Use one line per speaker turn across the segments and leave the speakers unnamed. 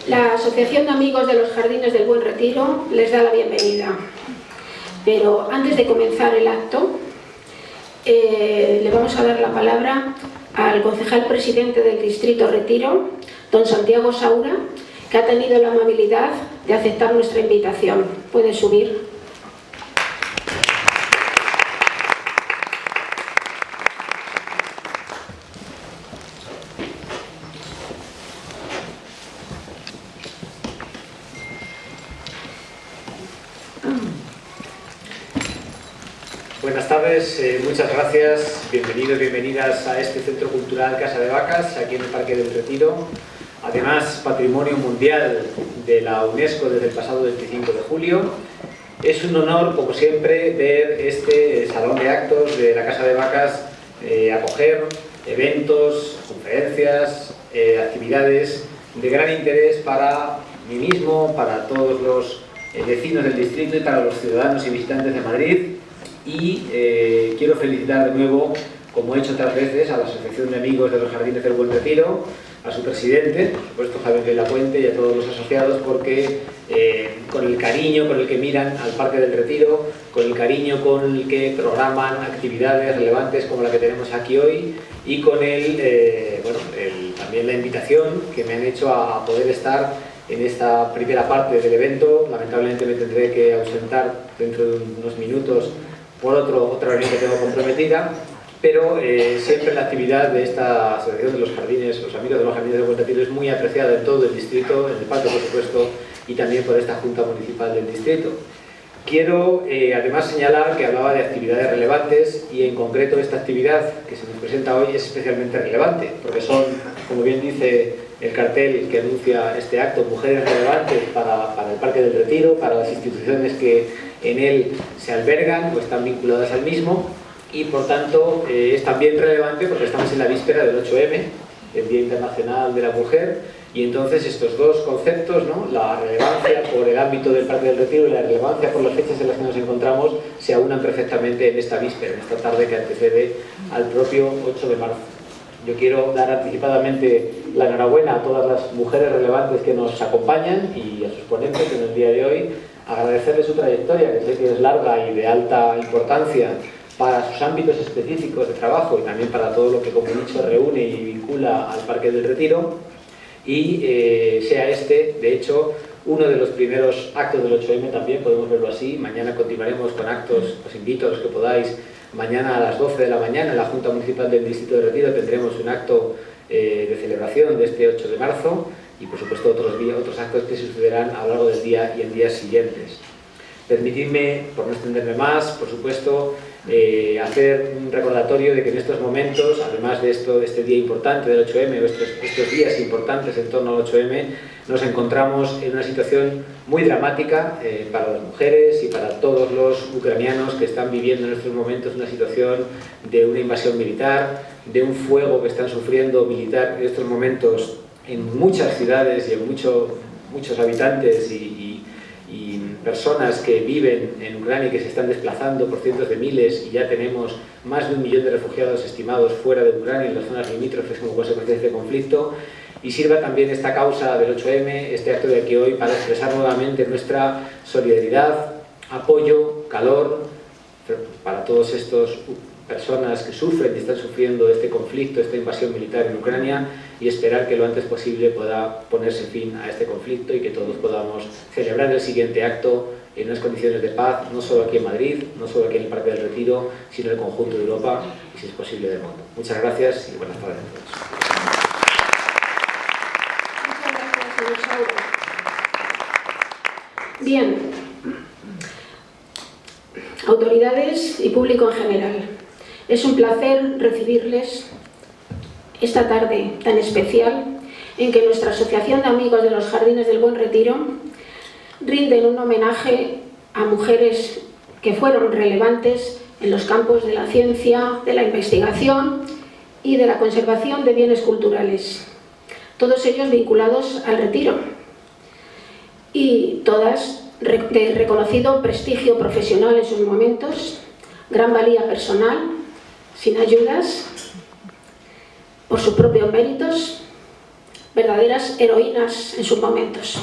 La Asociación de Amigos de los Jardines del Buen Retiro les da la bienvenida. Pero antes de comenzar el acto, le vamos a dar la palabra al concejal presidente del Distrito Retiro, don Santiago Saura, que ha tenido la amabilidad de aceptar nuestra invitación. Puede subir.
Buenas tardes, muchas gracias, bienvenidos, bienvenidas a este Centro Cultural Casa de Vacas, aquí en el Parque del Retiro. Además, Patrimonio Mundial de la UNESCO desde el pasado 25 de julio. Es un honor, como siempre, ver este salón de actos de la Casa de Vacas acoger eventos, conferencias, actividades de gran interés para mí mismo, para todos los vecinos del distrito y para los ciudadanos y visitantes de Madrid. Y quiero felicitar de nuevo, como he hecho otras veces, a la Asociación de Amigos de los Jardines del Buen Retiro, a su presidente, por supuesto Javier de la Puente, y a todos los asociados, porque con el cariño con el que miran al Parque del Retiro, con el cariño con el que programan actividades relevantes como la que tenemos aquí hoy, y con también la invitación que me han hecho a poder estar en esta primera parte del evento. Lamentablemente me tendré que ausentar dentro de unos minutos por otra reunión que tengo comprometida, pero siempre la actividad de esta Asociación de los Jardines, los Amigos de los Jardines del Buen Retiro, es muy apreciada en todo el distrito, en el parque por supuesto, y también por esta Junta Municipal del distrito. Quiero además señalar que hablaba de actividades relevantes, y en concreto esta actividad que se nos presenta hoy es especialmente relevante, porque son, como bien dice el cartel que anuncia este acto, mujeres relevantes para el Parque del Retiro, para las instituciones que en él se albergan o están vinculadas al mismo, y por tanto es también relevante porque estamos en la víspera del 8M, el Día Internacional de la Mujer, y entonces estos dos conceptos, ¿no?, la relevancia por el ámbito del Parque del Retiro y la relevancia por las fechas en las que nos encontramos, se aunan perfectamente en esta víspera, en esta tarde que antecede al propio 8 de marzo. Yo quiero dar anticipadamente la enhorabuena a todas las mujeres relevantes que nos acompañan y a sus ponentes en el día de hoy, agradecerles su trayectoria, que sé que es larga y de alta importancia para sus ámbitos específicos de trabajo y también para todo lo que, como he dicho, reúne y vincula al Parque del Retiro, y sea este, de hecho, uno de los primeros actos del 8M también, podemos verlo así. Mañana continuaremos con actos, os invito a los que podáis. Mañana a las 12 de la mañana en la Junta Municipal del Distrito de Retiro tendremos un acto de celebración de este 8 de marzo y por supuesto otros actos que sucederán a lo largo del día y en días siguientes. Permitidme, por no extenderme más, por supuesto, hacer un recordatorio de que en estos momentos, además de este día importante del 8M, o estos días importantes en torno al 8M, nos encontramos en una situación muy dramática para las mujeres y para todos los ucranianos que están viviendo en estos momentos una situación de una invasión militar, de un fuego que están sufriendo militar en estos momentos en muchas ciudades y en muchos habitantes y personas que viven en Ucrania y que se están desplazando por cientos de miles, y ya tenemos más de 1 millón de refugiados estimados fuera de Ucrania en las zonas limítrofes como consecuencia de este conflicto. Y sirva también esta causa del 8M, este acto de aquí hoy, para expresar nuevamente nuestra solidaridad, apoyo, calor para todas estas personas que sufren y están sufriendo este conflicto, esta invasión militar en Ucrania, y esperar que lo antes posible pueda ponerse fin a este conflicto y que todos podamos celebrar el siguiente acto en unas condiciones de paz, no solo aquí en Madrid, no solo aquí en el Parque del Retiro, sino en el conjunto de Europa y, si es posible, del mundo. Muchas gracias y buenas tardes a todos.
Bien, autoridades y público en general, es un placer recibirles esta tarde tan especial en que nuestra Asociación de Amigos de los Jardines del Buen Retiro rinden un homenaje a mujeres que fueron relevantes en los campos de la ciencia, de la investigación y de la conservación de bienes culturales, todos ellos vinculados al retiro, y todas de reconocido prestigio profesional en sus momentos, gran valía personal, sin ayudas, por sus propios méritos, verdaderas heroínas en sus momentos.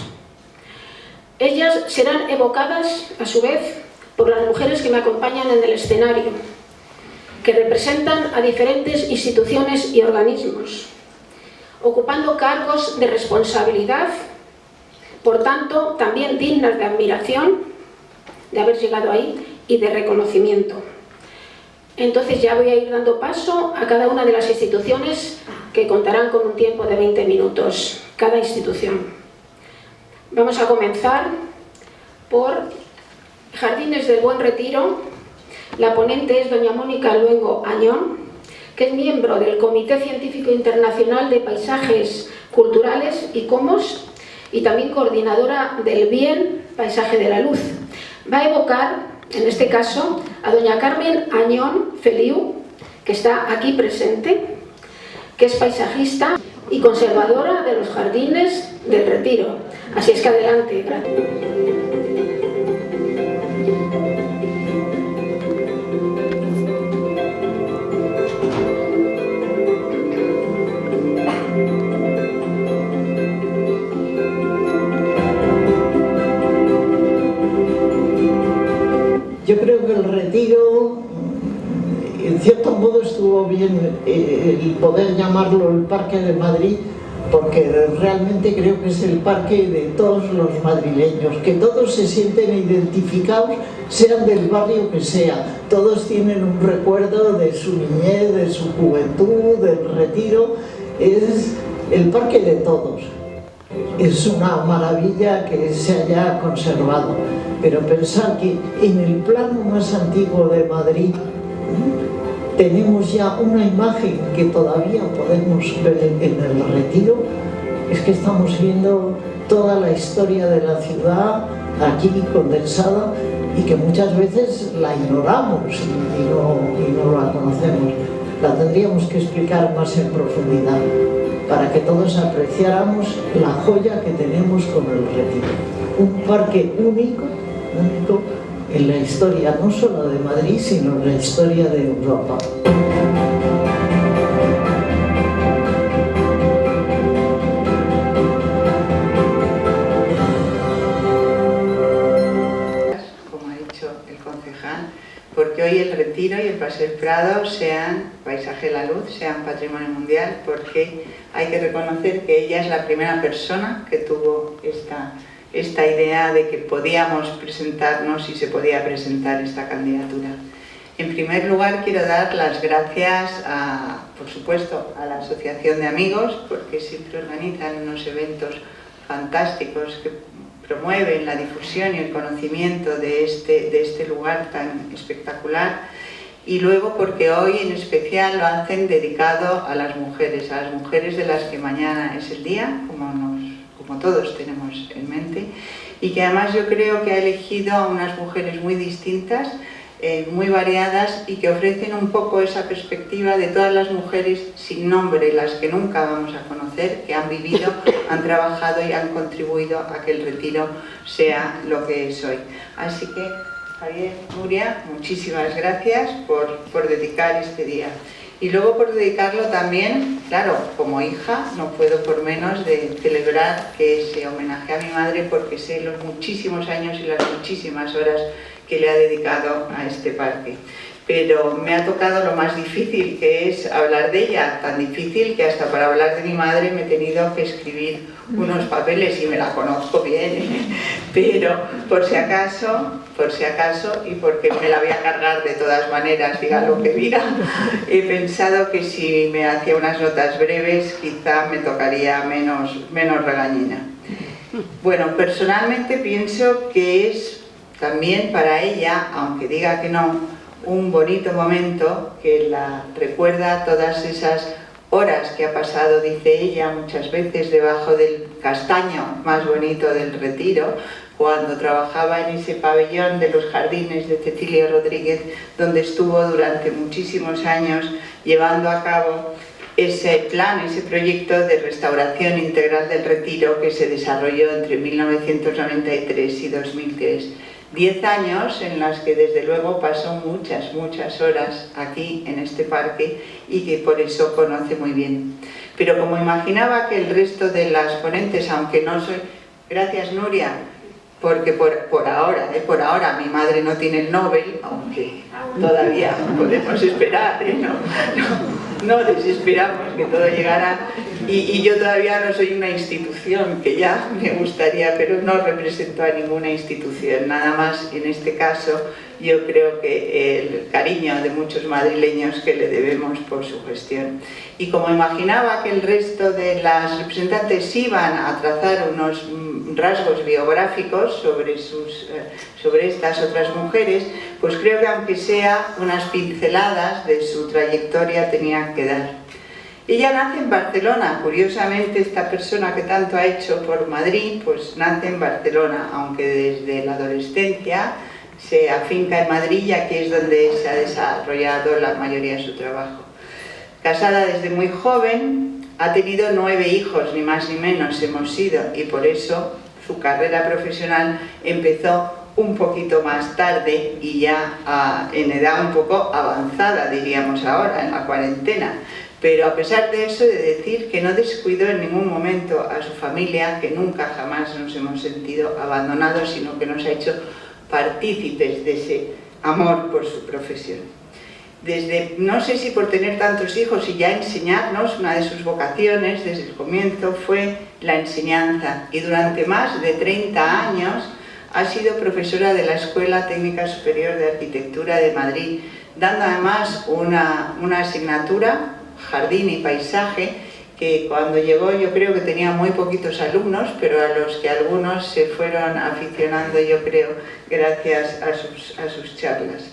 Ellas serán evocadas, a su vez, por las mujeres que me acompañan en el escenario, que representan a diferentes instituciones y organismos, ocupando cargos de responsabilidad, por tanto, también dignas de admiración, de haber llegado ahí, y de reconocimiento. Entonces ya voy a ir dando paso a cada una de las instituciones que contarán con un tiempo de 20 minutos, cada institución. Vamos a comenzar por Jardines del Buen Retiro. La ponente es doña Mónica Luengo Añón, que es miembro del Comité Científico Internacional de Paisajes Culturales y COMOS y también coordinadora del Bien Paisaje de la Luz. Va a evocar, en este caso, a doña Carmen Añón Feliu, que está aquí presente, que es paisajista y conservadora de los Jardines del Retiro. Así es que adelante. Gracias.
Yo creo que el Retiro, en cierto modo, estuvo bien el poder llamarlo el Parque de Madrid, porque realmente creo que es el parque de todos los madrileños, que todos se sienten identificados, sean del barrio que sea. Todos tienen un recuerdo de su niñez, de su juventud, del Retiro. Es el parque de todos. Es una maravilla que se haya conservado, pero pensar que en el plano más antiguo de Madrid tenemos ya una imagen que todavía podemos ver en el Retiro, es que estamos viendo toda la historia de la ciudad aquí condensada y que muchas veces la ignoramos y no la conocemos. La tendríamos que explicar más en profundidad para que todos apreciáramos la joya que tenemos con el Retiro. Un parque único en la historia no solo de Madrid, sino en la historia de Europa.
Como ha dicho el concejal, porque hoy el Retiro y el Paseo del Prado sean Paisaje de la Luz, sean Patrimonio Mundial, porque hay que reconocer que ella es la primera persona que tuvo esta idea de que podíamos presentarnos y se podía presentar esta candidatura. En primer lugar, quiero dar las gracias, por supuesto, a la Asociación de Amigos, porque siempre organizan unos eventos fantásticos que promueven la difusión y el conocimiento de este lugar tan espectacular, y luego porque hoy en especial lo hacen dedicado a las mujeres de las que mañana es el día, como todos tenemos en mente, y que además yo creo que ha elegido a unas mujeres muy distintas, muy variadas, y que ofrecen un poco esa perspectiva de todas las mujeres sin nombre, las que nunca vamos a conocer, que han vivido, han trabajado y han contribuido a que el Retiro sea lo que es hoy. Así que, Javier, Nuria, muchísimas gracias por dedicar este día. Y luego por dedicarlo también, claro, como hija, no puedo por menos de celebrar que se homenaje a mi madre, porque sé los muchísimos años y las muchísimas horas que le ha dedicado a este parque. Pero me ha tocado lo más difícil, que es hablar de ella, tan difícil que hasta para hablar de mi madre me he tenido que escribir unos papeles y me la conozco bien, pero por si acaso, y porque me la voy a cargar de todas maneras, diga lo que diga, he pensado que si me hacía unas notas breves quizá me tocaría menos regañina. Bueno, personalmente pienso que es también para ella, aunque diga que no, un bonito momento que la recuerda todas esas horas que ha pasado, dice ella, muchas veces debajo del castaño más bonito del Retiro, cuando trabajaba en ese pabellón de los jardines de Cecilia Rodríguez, donde estuvo durante muchísimos años llevando a cabo ese plan, ese proyecto de restauración integral del Retiro que se desarrolló entre 1993 y 2003. 10 años en las que desde luego pasó muchas horas aquí en este parque y que por eso conoce muy bien. Pero como imaginaba que el resto de las ponentes, aunque no soy... Gracias, Nuria, porque por ahora mi madre no tiene el Nobel, aunque todavía podemos esperar, no desesperamos que todo llegará, y yo todavía no soy una institución, que ya me gustaría, pero no represento a ninguna institución, nada más en este caso yo creo que el cariño de muchos madrileños que le debemos por su gestión. Y como imaginaba que el resto de las representantes iban a trazar unos rasgos biográficos sobre estas otras mujeres, pues creo que aunque sea unas pinceladas de su trayectoria tenía que dar. Ella nace en Barcelona, curiosamente esta persona que tanto ha hecho por Madrid, pues nace en Barcelona, aunque desde la adolescencia se afinca en Madrid, ya que es donde se ha desarrollado la mayoría de su trabajo. Casada desde muy joven, ha tenido 9 hijos, ni más ni menos hemos sido, y por eso su carrera profesional empezó un poquito más tarde y ya en edad un poco avanzada, diríamos ahora, en la cuarentena. Pero a pesar de eso, de decir que no descuidó en ningún momento a su familia, que nunca jamás nos hemos sentido abandonados, sino que nos ha hecho partícipes de ese amor por su profesión. Desde, no sé si por tener tantos hijos y ya enseñarnos, una de sus vocaciones desde el comienzo fue la enseñanza, y durante más de 30 años ha sido profesora de la Escuela Técnica Superior de Arquitectura de Madrid, dando además una asignatura, Jardín y Paisaje, que cuando llegó yo creo que tenía muy poquitos alumnos, pero a los que algunos se fueron aficionando, yo creo, gracias a sus charlas.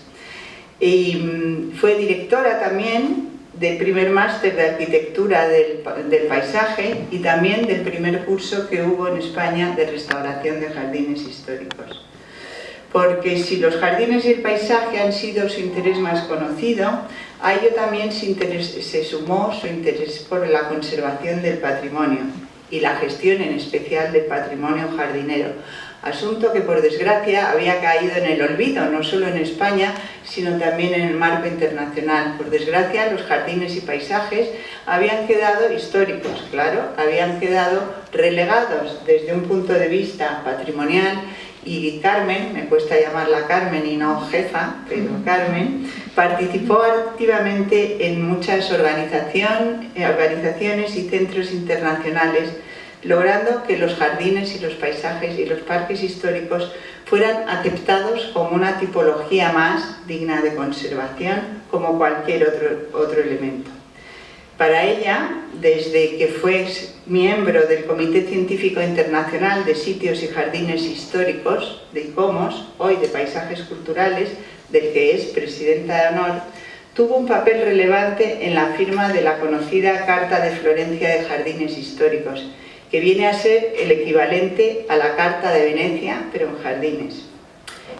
Y fue directora también del primer máster de arquitectura del paisaje y también del primer curso que hubo en España de restauración de jardines históricos. Porque si los jardines y el paisaje han sido su interés más conocido, a ello también se sumó su interés por la conservación del patrimonio y la gestión en especial del patrimonio jardinero, asunto que por desgracia había caído en el olvido, no solo en España, sino también en el marco internacional. Por desgracia, los jardines y paisajes habían quedado históricos, claro, habían quedado relegados desde un punto de vista patrimonial. Y Carmen, me cuesta llamarla Carmen y no jefa, pero Carmen, participó activamente en muchas organizaciones y centros internacionales, logrando que los jardines y los paisajes y los parques históricos fueran aceptados como una tipología más digna de conservación, como cualquier otro elemento. Para ella, desde que fue miembro del Comité Científico Internacional de Sitios y Jardines Históricos, de ICOMOS, hoy de Paisajes Culturales, del que es presidenta de honor, tuvo un papel relevante en la firma de la conocida Carta de Florencia de Jardines Históricos, que viene a ser el equivalente a la Carta de Venecia, pero en jardines.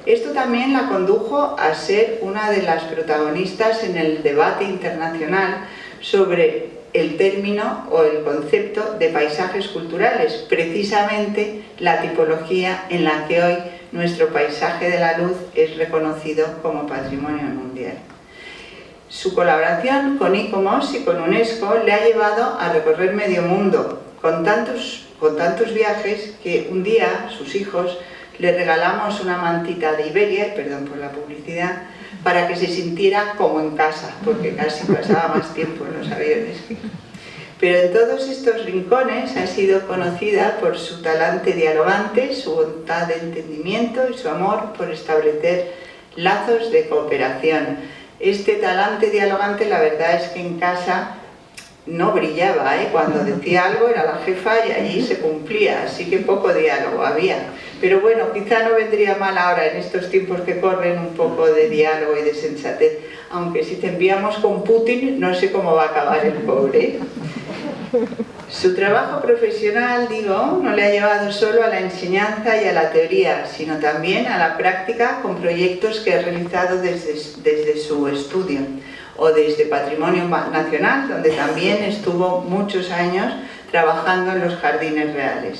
Esto también la condujo a ser una de las protagonistas en el debate internacional sobre el término o el concepto de paisajes culturales, precisamente la tipología en la que hoy nuestro paisaje de la luz es reconocido como patrimonio mundial. Su colaboración con ICOMOS y con UNESCO le ha llevado a recorrer medio mundo, con tantos viajes que un día sus hijos le regalamos una mantita de Iberia, perdón por la publicidad, para que se sintiera como en casa, porque casi pasaba más tiempo en los aviones. Pero en todos estos rincones ha sido conocida por su talante dialogante, su voluntad de entendimiento y su amor por establecer lazos de cooperación. Este talante dialogante, la verdad es que en casa no brillaba, cuando decía algo era la jefa y allí se cumplía, así que poco diálogo había. Pero bueno, quizá no vendría mal ahora en estos tiempos que corren un poco de diálogo y de sensatez, aunque si te enviamos con Putin no sé cómo va a acabar el pobre. Su trabajo profesional, digo, no le ha llevado solo a la enseñanza y a la teoría, sino también a la práctica con proyectos que ha realizado desde su estudio, o desde Patrimonio Nacional, donde también estuvo muchos años trabajando en los jardines reales.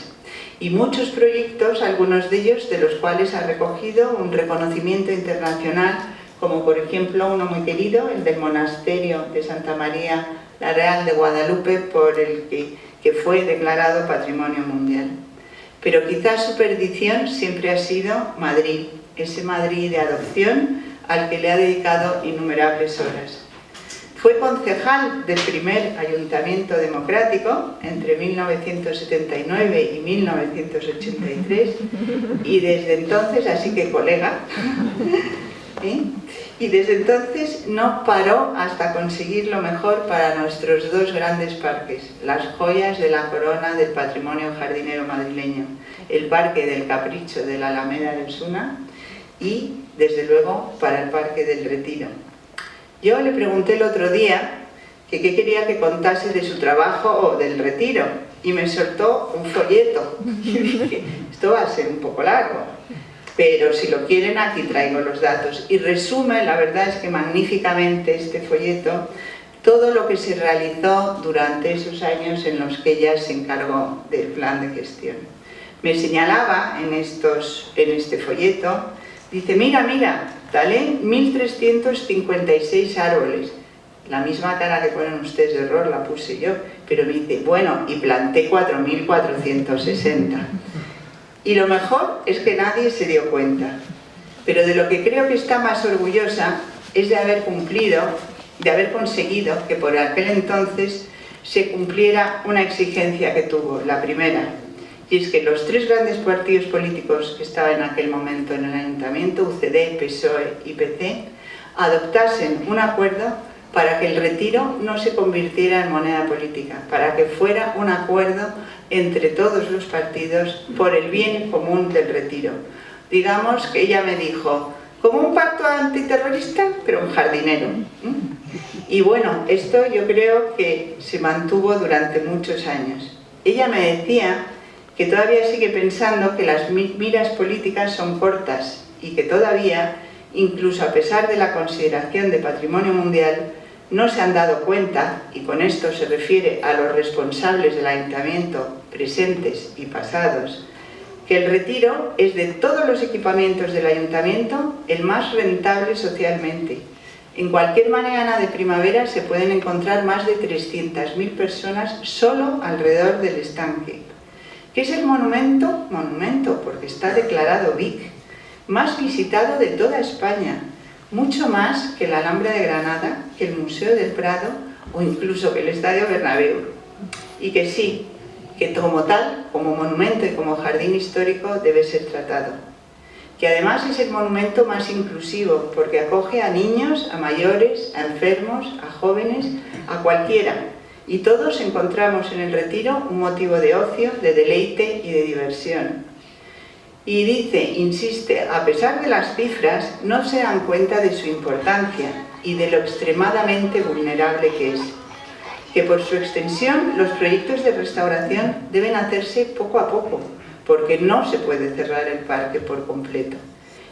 y muchos proyectos, algunos de ellos de los cuales ha recogido un reconocimiento internacional, como por ejemplo uno muy querido, el del monasterio de Santa María la Real de Guadalupe, por el que fue declarado Patrimonio Mundial. Pero quizás su perdición siempre ha sido Madrid, ese Madrid de adopción al que le ha dedicado innumerables horas. Fue concejal del primer ayuntamiento democrático entre 1979 y 1983 y desde entonces, así que colega, y desde entonces no paró hasta conseguir lo mejor para nuestros dos grandes parques, las joyas de la corona del patrimonio jardinero madrileño, el Parque del Capricho de la Alameda del Suna y, desde luego, para el Parque del Retiro. Yo le pregunté el otro día que qué quería que contase de su trabajo o del Retiro y me soltó un folleto. Y dije, esto va a ser un poco largo, pero si lo quieren aquí traigo los datos. Y resume, la verdad es que magníficamente este folleto, todo lo que se realizó durante esos años en los que ella se encargó del plan de gestión. Me señalaba en este folleto, dice, mira, talé 1.356 árboles. La misma cara que ponen ustedes de error la puse yo, pero me dice, bueno, y planté 4.460. Y lo mejor es que nadie se dio cuenta. Pero de lo que creo que está más orgullosa es de haber cumplido, de haber conseguido que por aquel entonces se cumpliera una exigencia que tuvo, la primera. Y es que los tres grandes partidos políticos que estaban en aquel momento en el ayuntamiento, UCD, PSOE y PC, adoptasen un acuerdo para que el Retiro no se convirtiera en moneda política, para que fuera un acuerdo entre todos los partidos por el bien común del Retiro. Digamos que ella me dijo, como un pacto antiterrorista, pero un jardinero. Y bueno, esto yo creo que se mantuvo durante muchos años. Ella me decía que todavía sigue pensando que las miras políticas son cortas y que todavía, incluso a pesar de la consideración de patrimonio mundial, no se han dado cuenta, y con esto se refiere a los responsables del ayuntamiento, presentes y pasados, que el Retiro es de todos los equipamientos del ayuntamiento el más rentable socialmente. En cualquier mañana de primavera se pueden encontrar más de 300.000 personas solo alrededor del estanque. ¿Qué es el monumento? Monumento, porque está declarado BIC, más visitado de toda España, mucho más que la Alhambra de Granada, que el Museo del Prado o incluso que el Estadio Bernabéu. Y que sí, que como tal, como monumento y como jardín histórico debe ser tratado. Que además es el monumento más inclusivo porque acoge a niños, a mayores, a enfermos, a jóvenes, a cualquiera. Y todos encontramos en el Retiro un motivo de ocio, de deleite y de diversión. Y dice, insiste, a pesar de las cifras, no se dan cuenta de su importancia y de lo extremadamente vulnerable que es. Que por su extensión, los proyectos de restauración deben hacerse poco a poco, porque no se puede cerrar el parque por completo.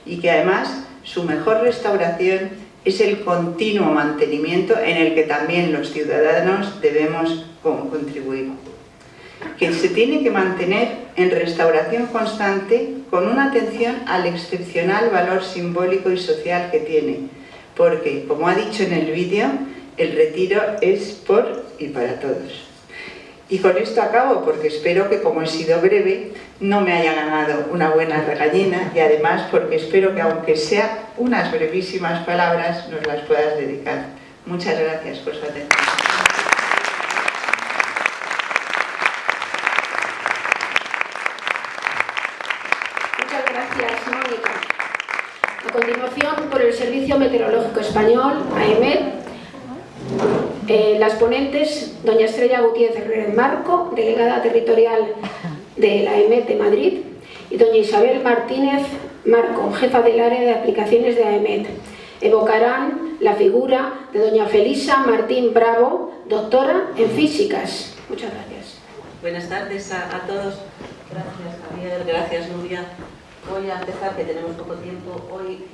Y que además, su mejor restauración es el continuo mantenimiento en el que también los ciudadanos debemos contribuir. Que se tiene que mantener en restauración constante con una atención al excepcional valor simbólico y social que tiene, porque, como ha dicho en el vídeo, el Retiro es por y para todos. Y con esto acabo, porque espero que, como he sido breve, no me haya ganado una buena regañina y además porque espero que, aunque sea unas brevísimas palabras, nos las puedas dedicar. Muchas gracias por su atención.
A continuación, por el Servicio Meteorológico Español, AEMET, las ponentes, doña Estrella Gutiérrez Herrera Marco, delegada territorial de la AEMET de Madrid, y doña Isabel Martínez Marco, jefa del área de aplicaciones de AEMET. Evocarán la figura de doña Felisa Martín Bravo, doctora en físicas. Muchas gracias.
Buenas tardes a todos. Gracias, Javier. Gracias, Nuria. Voy a empezar, que tenemos poco tiempo. Hoy,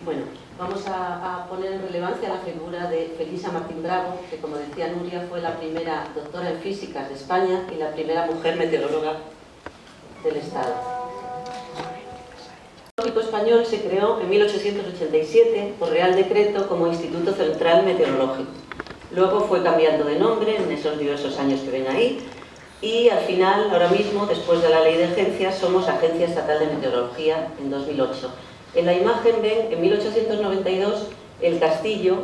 vamos a poner en relevancia la figura de Felisa Martín Bravo, que, como decía Nuria, fue la primera doctora en físicas de España y la primera mujer meteoróloga del Estado. El Meteorológico Español se creó en 1887 por Real Decreto como Instituto Central Meteorológico. Luego fue cambiando de nombre en esos diversos años que ven ahí y al final, ahora mismo, después de la Ley de Agencias, somos Agencia Estatal de Meteorología en 2008. En la imagen ven, en 1892, el castillo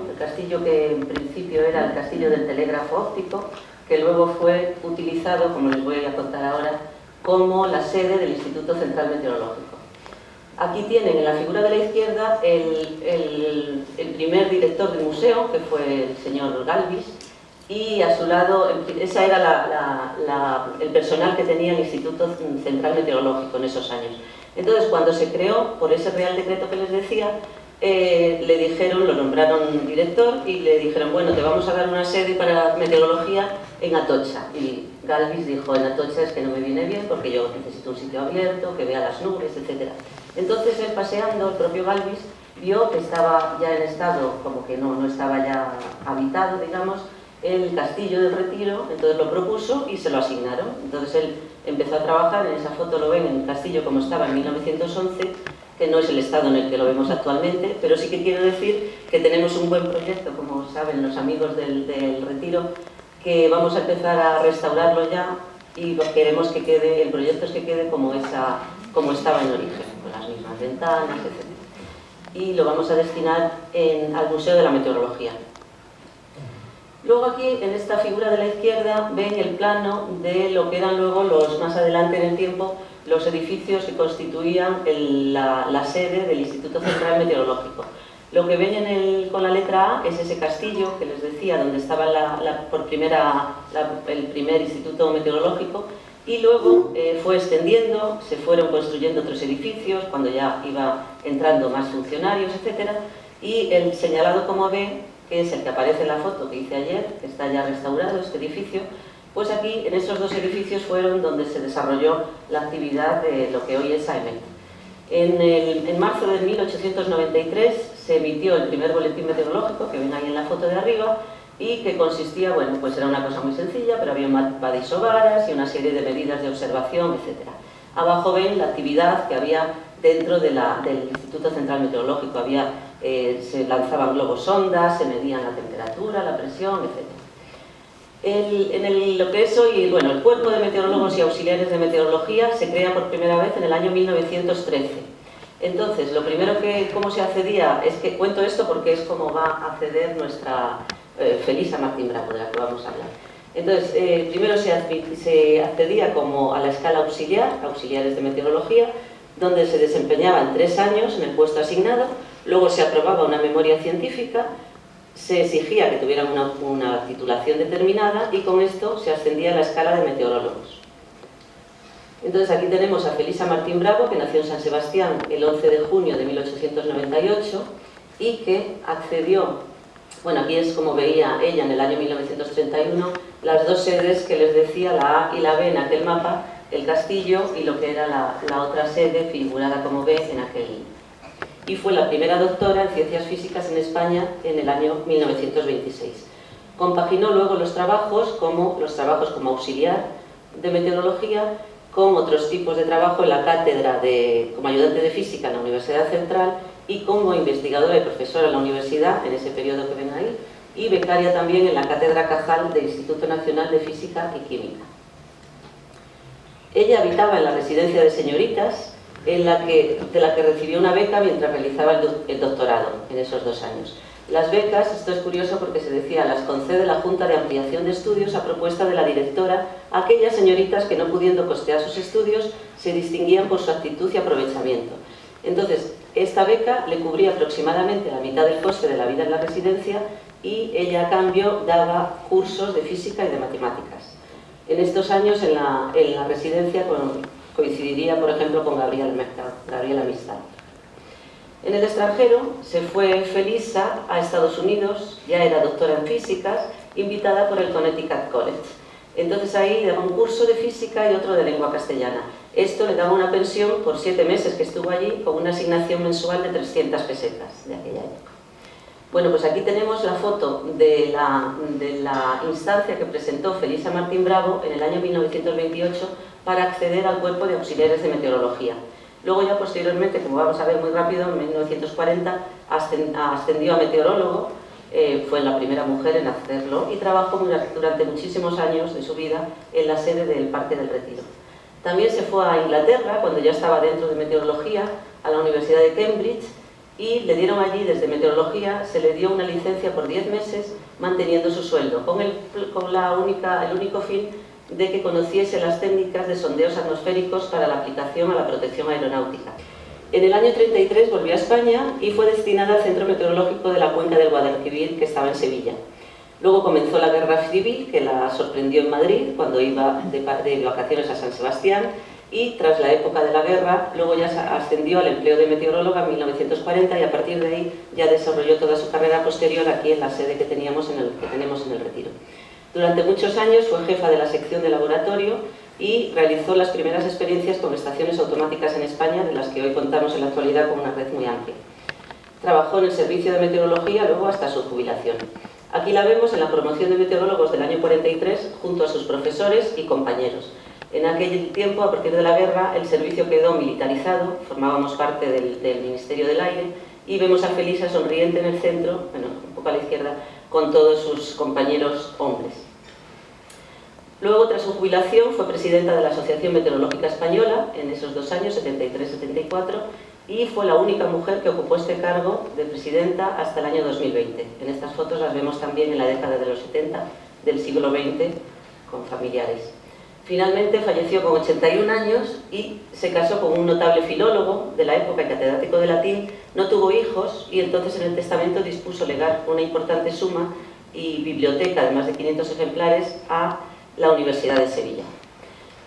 que en principio era el castillo del telégrafo óptico, que luego fue utilizado, como les voy a contar ahora, como la sede del Instituto Central Meteorológico. Aquí tienen en la figura de la izquierda el primer director del museo, que fue el señor Galvis, y a su lado, esa era el personal que tenía el Instituto Central Meteorológico en esos años. Entonces, cuando se creó, por ese Real Decreto que les decía, le dijeron, lo nombraron director y le dijeron, bueno, te vamos a dar una sede para meteorología en Atocha. Y Galvis dijo, en Atocha es que no me viene bien porque yo necesito un sitio abierto, que vea las nubes, etc. Entonces él paseando, el propio Galvis, vio que estaba ya en estado, como que no estaba ya habitado, digamos, el castillo del Retiro, entonces lo propuso y se lo asignaron. Entonces él empezó a trabajar, en esa foto lo ven, en el castillo como estaba en 1911, que no es el estado en el que lo vemos actualmente, pero sí que quiero decir que tenemos un buen proyecto, como saben los amigos del Retiro, que vamos a empezar a restaurarlo ya y queremos que quede, el proyecto es que quede como estaba en origen, con las mismas ventanas, etc. Y lo vamos a destinar al Museo de la Meteorología. Luego aquí, en esta figura de la izquierda, ven el plano de lo que eran luego, más adelante en el tiempo, los edificios que constituían la sede del Instituto Central Meteorológico. Lo que ven con la letra A es ese castillo que les decía, donde estaba el primer Instituto Meteorológico, y luego fue extendiendo, se fueron construyendo otros edificios, cuando ya iba entrando más funcionarios, etc. Y el señalado como B, que es el que aparece en la foto que hice ayer, que está ya restaurado este edificio, pues aquí en esos dos edificios fueron donde se desarrolló la actividad de lo que hoy es AEMET. En marzo de 1893 se emitió el primer boletín meteorológico, que ven ahí en la foto de arriba, y que consistía, bueno, pues era una cosa muy sencilla, pero había badisovaras y una serie de medidas de observación, etc. Abajo ven la actividad que había dentro del Instituto Central Meteorológico. Se lanzaban globos sondas, se medían la temperatura, la presión, etc. Lo que es hoy, bueno, el Cuerpo de Meteorólogos y Auxiliares de Meteorología se crea por primera vez en el año 1913. Entonces, lo primero cómo se accedía, es que cuento esto porque es como va a acceder nuestra Felisa Martín Bravo, de la que vamos a hablar. Entonces, primero se accedía como a la escala auxiliares de meteorología, donde se desempeñaban 3 años en el puesto asignado, luego se aprobaba una memoria científica, se exigía que tuvieran una titulación determinada y con esto se ascendía a la escala de meteorólogos. Entonces aquí tenemos a Felisa Martín Bravo, que nació en San Sebastián el 11 de junio de 1898 y que accedió, bueno, aquí es como veía ella en el año 1931, las dos sedes que les decía, la A y la B en aquel mapa, el castillo y lo que era la otra sede figurada como B en aquel. Y fue la primera doctora en Ciencias Físicas en España en el año 1926. Compaginó luego los trabajos como auxiliar de meteorología con otros tipos de trabajo en la cátedra como ayudante de física en la Universidad Central y como investigadora y profesora en la universidad, en ese periodo que ven ahí, y becaria también en la cátedra Cajal del Instituto Nacional de Física y Química. Ella habitaba en la residencia de señoritas, de la que recibió una beca mientras realizaba el doctorado en esos 2 años. Las becas, esto es curioso porque se decía, las concede la Junta de Ampliación de Estudios a propuesta de la directora a aquellas señoritas que no pudiendo costear sus estudios se distinguían por su actitud y aprovechamiento. Entonces, esta beca le cubría aproximadamente la mitad del coste de la vida en la residencia y ella a cambio daba cursos de física y de matemáticas. En estos años en la residencia coincidiría, por ejemplo, con Gabriela Mistral. En el extranjero se fue Felisa a Estados Unidos, ya era doctora en físicas, invitada por el Connecticut College. Entonces ahí daba un curso de física y otro de lengua castellana. Esto le daba una pensión por 7 meses que estuvo allí con una asignación mensual de 300 pesetas de aquella época. Bueno, pues aquí tenemos la foto de la instancia que presentó Felisa Martín Bravo en el año 1928 para acceder al cuerpo de auxiliares de meteorología. Luego ya posteriormente, como vamos a ver muy rápido, en 1940 ascendió a meteorólogo, fue la primera mujer en hacerlo y trabajó durante muchísimos años de su vida en la sede del Parque del Retiro. También se fue a Inglaterra, cuando ya estaba dentro de meteorología, a la Universidad de Cambridge, y le dieron allí, desde meteorología, se le dio una licencia por 10 meses manteniendo su sueldo, con el único fin de que conociese las técnicas de sondeos atmosféricos para la aplicación a la protección aeronáutica. En el año 33 volvió a España y fue destinada al Centro Meteorológico de la Cuenca del Guadalquivir, que estaba en Sevilla. Luego comenzó la Guerra Civil, que la sorprendió en Madrid cuando iba de vacaciones a San Sebastián, y tras la época de la guerra, luego ya ascendió al empleo de meteoróloga en 1940 y a partir de ahí ya desarrolló toda su carrera posterior aquí en la sede que tenemos en el Retiro. Durante muchos años fue jefa de la sección de laboratorio y realizó las primeras experiencias con estaciones automáticas en España, de las que hoy contamos en la actualidad con una red muy amplia. Trabajó en el servicio de meteorología luego hasta su jubilación. Aquí la vemos en la promoción de meteorólogos del año 43 junto a sus profesores y compañeros. En aquel tiempo, a partir de la guerra, el servicio quedó militarizado, formábamos parte del Ministerio del Aire y vemos a Felisa sonriente en el centro, bueno, un poco a la izquierda, con todos sus compañeros hombres. Luego, tras su jubilación, fue presidenta de la Asociación Meteorológica Española en esos 2 años, 73-74, y fue la única mujer que ocupó este cargo de presidenta hasta el año 2020. En estas fotos las vemos también en la década de los 70 del siglo XX con familiares. Finalmente falleció con 81 años y se casó con un notable filólogo de la época y catedrático de latín, no tuvo hijos y entonces en el testamento dispuso legar una importante suma y biblioteca de más de 500 ejemplares a la Universidad de Sevilla.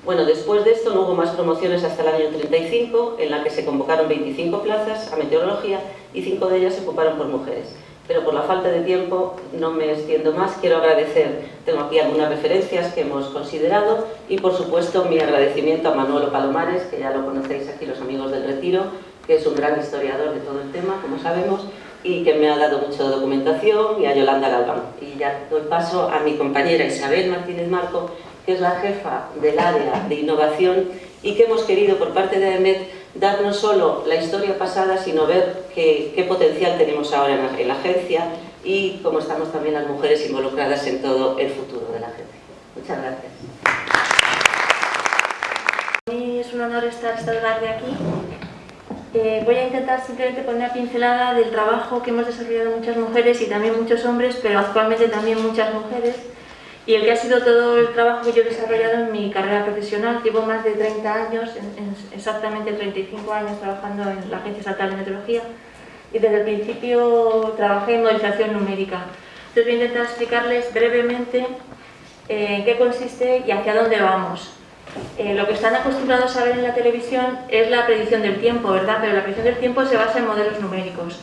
Bueno, después de esto no hubo más promociones hasta el año 35, en la que se convocaron 25 plazas a meteorología y 5 de ellas se ocuparon por mujeres. Pero por la falta de tiempo no me extiendo más. Quiero agradecer, tengo aquí algunas referencias que hemos considerado y por supuesto mi agradecimiento a Manuel Palomares, que ya lo conocéis aquí los amigos del Retiro, que es un gran historiador de todo el tema, como sabemos, y que me ha dado mucha documentación, y a Yolanda Galván. Y ya doy paso a mi compañera Isabel Martínez Marco, que es la jefa del área de innovación y que hemos querido por parte de AEMET dar no solo la historia pasada, sino ver qué potencial tenemos ahora en la agencia y cómo estamos también las mujeres involucradas en todo el futuro de la agencia. Muchas gracias.
Para mí es un honor estar esta tarde aquí. Voy a intentar simplemente poner una pincelada del trabajo que hemos desarrollado muchas mujeres y también muchos hombres, pero actualmente también muchas mujeres, y el que ha sido todo el trabajo que yo he desarrollado en mi carrera profesional. Llevo más de 30 años, exactamente 35 años trabajando en la Agencia Estatal de Meteorología y desde el principio trabajé en modelización numérica. Entonces voy a intentar explicarles brevemente en qué consiste y hacia dónde vamos. Lo que están acostumbrados a ver en la televisión es la predicción del tiempo, ¿verdad? Pero la predicción del tiempo se basa en modelos numéricos.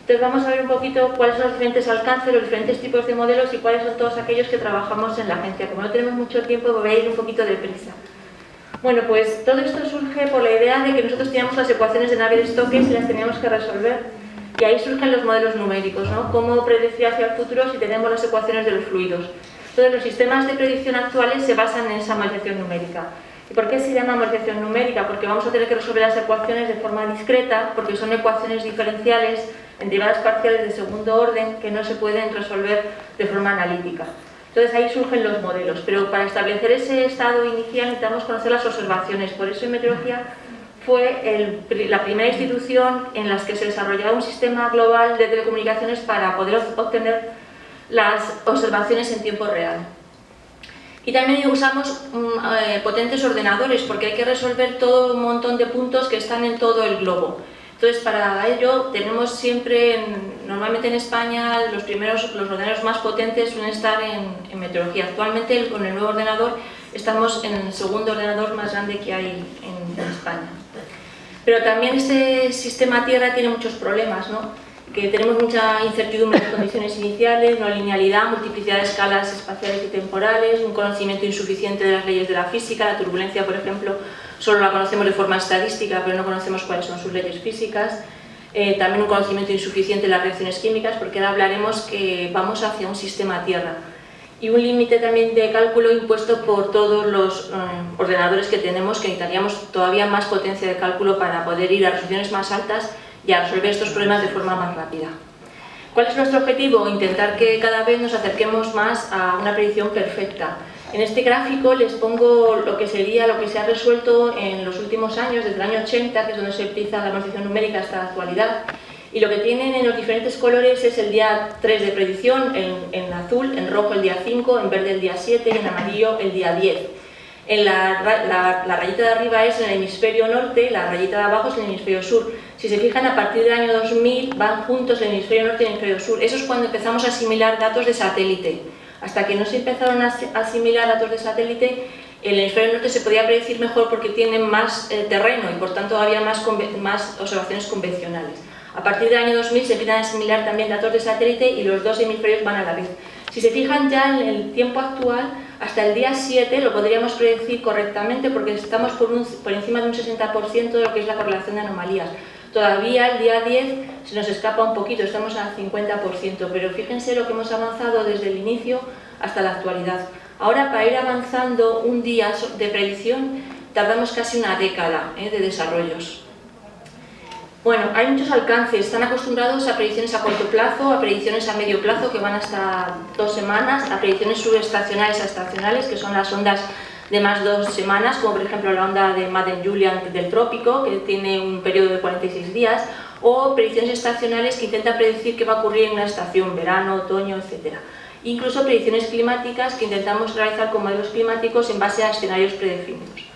Entonces vamos a ver un poquito cuáles son los diferentes alcances, los diferentes tipos de modelos y cuáles son todos aquellos que trabajamos en la agencia. Como no tenemos mucho tiempo, voy a ir un poquito deprisa. Bueno, pues todo esto surge por la idea de que nosotros teníamos las ecuaciones de Navier-Stokes y las teníamos que resolver. Y ahí surgen los modelos numéricos, ¿no? Cómo predecir hacia el futuro si tenemos las ecuaciones de los fluidos. Entonces los sistemas de predicción actuales se basan en esa modelización numérica. ¿Y por qué se llama modelización numérica? Porque vamos a tener que resolver las ecuaciones de forma discreta, porque son ecuaciones diferenciales en derivadas parciales de segundo orden que no se pueden resolver de forma analítica. Entonces ahí surgen los modelos, pero para establecer ese estado inicial necesitamos conocer las observaciones. Por eso en meteorología fue la primera institución en la que se desarrollaba un sistema global de telecomunicaciones para poder obtener las observaciones en tiempo real. Y también usamos potentes ordenadores porque hay que resolver todo un montón de puntos que están en todo el globo. Entonces, para ello tenemos siempre, normalmente en España, los ordenadores más potentes suelen estar en meteorología. Actualmente, con el nuevo ordenador, estamos en el segundo ordenador más grande que hay en España. Pero también este sistema Tierra tiene muchos problemas, ¿no? Que tenemos mucha incertidumbre en las condiciones iniciales, no linealidad, multiplicidad de escalas espaciales y temporales, un conocimiento insuficiente de las leyes de la física. La turbulencia, por ejemplo, solo la conocemos de forma estadística, pero no conocemos cuáles son sus leyes físicas. También un conocimiento insuficiente de las reacciones químicas, porque ahora hablaremos que vamos hacia un sistema Tierra. y un límite también de cálculo impuesto por todos los ordenadores que tenemos, que necesitaríamos todavía más potencia de cálculo para poder ir a resoluciones más altas y a resolver estos problemas de forma más rápida. ¿Cuál es nuestro objetivo? Intentar que cada vez nos acerquemos más a una predicción perfecta. En este gráfico les pongo lo que se ha resuelto en los últimos años, desde el año 80, que es donde se empieza la modificación numérica hasta la actualidad, y lo que tienen en los diferentes colores es el día 3 de predicción, en azul, en rojo el día 5, en verde el día 7 y en amarillo el día 10. La rayita de arriba es en el hemisferio norte, la rayita de abajo es en el hemisferio sur. Si se fijan, a partir del año 2000 van juntos el hemisferio norte y el hemisferio sur. Eso es cuando empezamos a asimilar datos de satélite. Hasta que no se empezaron a asimilar datos de satélite, el hemisferio norte se podía predecir mejor porque tienen más terreno y por tanto había más observaciones convencionales. A partir del año 2000 se empiezan a asimilar también datos de satélite y los dos hemisferios van a la vez. Si se fijan ya en el tiempo actual, hasta el día 7 lo podríamos predecir correctamente porque estamos por encima de un 60% de lo que es la correlación de anomalías. Todavía el día 10 se nos escapa un poquito, estamos al 50%, pero fíjense lo que hemos avanzado desde el inicio hasta la actualidad. Ahora, para ir avanzando un día de predicción, tardamos casi una década de desarrollos. Bueno, hay muchos alcances, están acostumbrados a predicciones a corto plazo, a predicciones a medio plazo que van hasta 2 semanas, a predicciones subestacionales a estacionales, que son las ondas de más 2 semanas, como por ejemplo la onda de Madden-Julian del trópico, que tiene un periodo de 46 días, o predicciones estacionales que intentan predecir qué va a ocurrir en una estación, verano, otoño, etc. Incluso predicciones climáticas que intentamos realizar con modelos climáticos en base a escenarios predefinidos.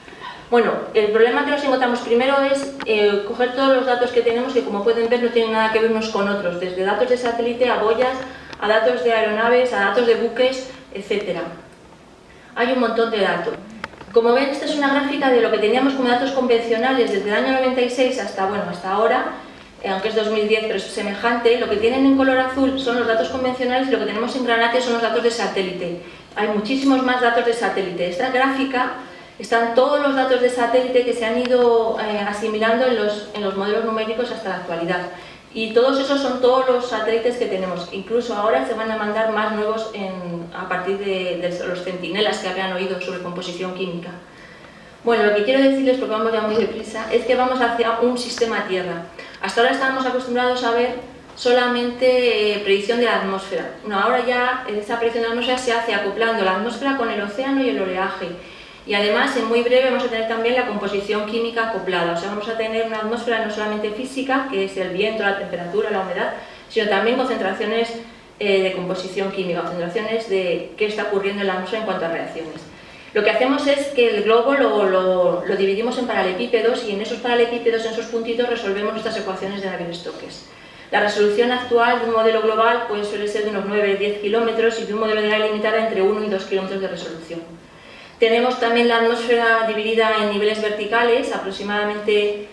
Bueno, el problema que nos encontramos primero es coger todos los datos que tenemos, que como pueden ver no tienen nada que ver unos con otros, desde datos de satélite a boyas, a datos de aeronaves, a datos de buques, etc. Hay un montón de datos. Como ven, esta es una gráfica de lo que teníamos como datos convencionales desde el año 96 hasta ahora, aunque es 2010 pero es semejante. Lo que tienen en color azul son los datos convencionales y lo que tenemos en granate son los datos de satélite. Hay muchísimos más datos de satélite. Esta gráfica están todos los datos de satélite que se han ido asimilando en los modelos numéricos hasta la actualidad. Y todos esos son todos los satélites que tenemos. Incluso ahora se van a mandar más nuevos a partir de los centinelas que habían oído sobre composición química. Bueno, lo que quiero decirles, porque vamos ya muy deprisa, es que vamos hacia un sistema Tierra. Hasta ahora estábamos acostumbrados a ver solamente predicción de la atmósfera. No, ahora ya esa predicción de la atmósfera se hace acoplando la atmósfera con el océano y el oleaje. Y además, en muy breve, vamos a tener también la composición química acoplada. O sea, vamos a tener una atmósfera no solamente física, que es el viento, la temperatura, la humedad, sino también concentraciones de composición química, concentraciones de qué está ocurriendo en la atmósfera en cuanto a reacciones. Lo que hacemos es que el globo lo dividimos en paralelepípedos y en esos paralelepípedos, en esos puntitos, resolvemos nuestras ecuaciones de Navier-Stokes. La resolución actual de un modelo global pues, suele ser de unos 9-10 kilómetros y de un modelo de área limitada entre 1 y 2 kilómetros de resolución. Tenemos también la atmósfera dividida en niveles verticales, aproximadamente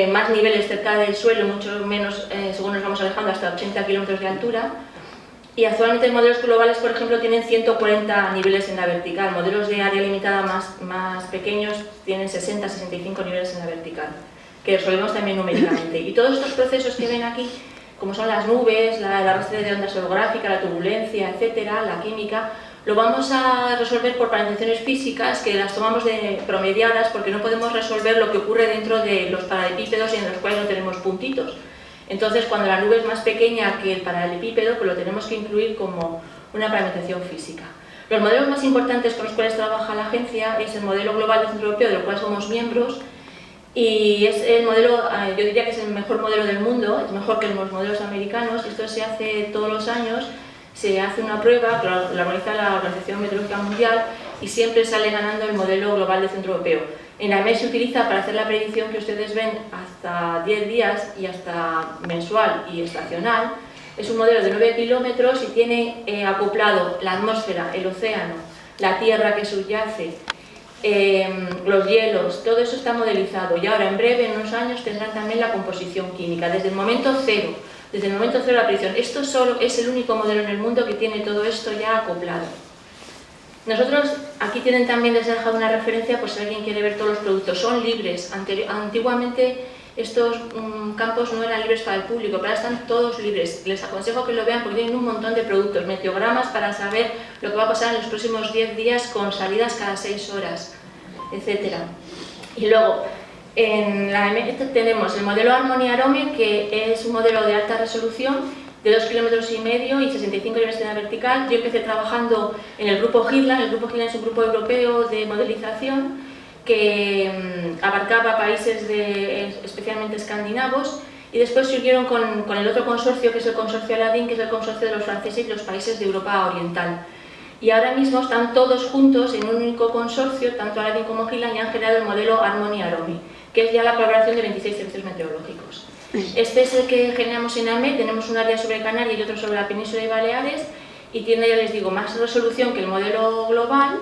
más niveles cerca del suelo, mucho menos según nos vamos alejando, hasta 80 kilómetros de altura. Y actualmente modelos globales, por ejemplo, tienen 140 niveles en la vertical. Modelos de área limitada más pequeños tienen 60-65 niveles en la vertical, que resolvemos también numéricamente. Y todos estos procesos que ven aquí, como son las nubes, la arrastre de ondas orográfica, la turbulencia, etcétera, la química, lo vamos a resolver por parametrizaciones físicas que las tomamos de promediadas porque no podemos resolver lo que ocurre dentro de los paralelepípedos y en los cuales no tenemos puntitos. Entonces, cuando la nube es más pequeña que el paralelepípedo, pues lo tenemos que incluir como una parametrización física. Los modelos más importantes con los cuales trabaja la agencia es el modelo global del Centro Europeo, del cual somos miembros, y es el modelo, yo diría que es el mejor modelo del mundo, es mejor que los modelos americanos. Esto se hace todos los años. Se hace una prueba, la organiza la Organización Meteorológica Mundial y siempre sale ganando el modelo global del Centro Europeo. En la MES se utiliza para hacer la predicción que ustedes ven hasta 10 días y hasta mensual y estacional. Es un modelo de 9 kilómetros y tiene acoplado la atmósfera, el océano, la tierra que subyace, los hielos, todo eso está modelizado. Y ahora en breve, en unos años, tendrán también la composición química, desde el momento cero. Desde el momento cero de la predicción. Esto solo es el único modelo en el mundo que tiene todo esto ya acoplado. Nosotros, aquí tienen también, les he dejado una referencia por si alguien quiere ver todos los productos. Son libres. Antiguamente estos campos no eran libres para el público, pero ahora están todos libres. Les aconsejo que lo vean porque tienen un montón de productos, meteogramas para saber lo que va a pasar en los próximos 10 días con salidas cada 6 horas, etc. Y luego, en la EMET tenemos el modelo Harmony Arome, que es un modelo de alta resolución, de 2,5 kilómetros y 65 de densidad vertical. Yo empecé trabajando en el grupo GIRLAN. El grupo GIRLAN es un grupo europeo de modelización que abarcaba países especialmente escandinavos, y después se unieron con el otro consorcio, que es el consorcio Aladdin, que es el consorcio de los franceses y los países de Europa Oriental. Y ahora mismo están todos juntos en un único consorcio, tanto Aladdin como GIRLAN, y han generado el modelo Harmony Arome, que es ya la colaboración de 26 servicios meteorológicos. Este es el que generamos en AMET. Tenemos un área sobre Canarias y otro sobre la península de Baleares, y tiene, ya les digo, más resolución que el modelo global,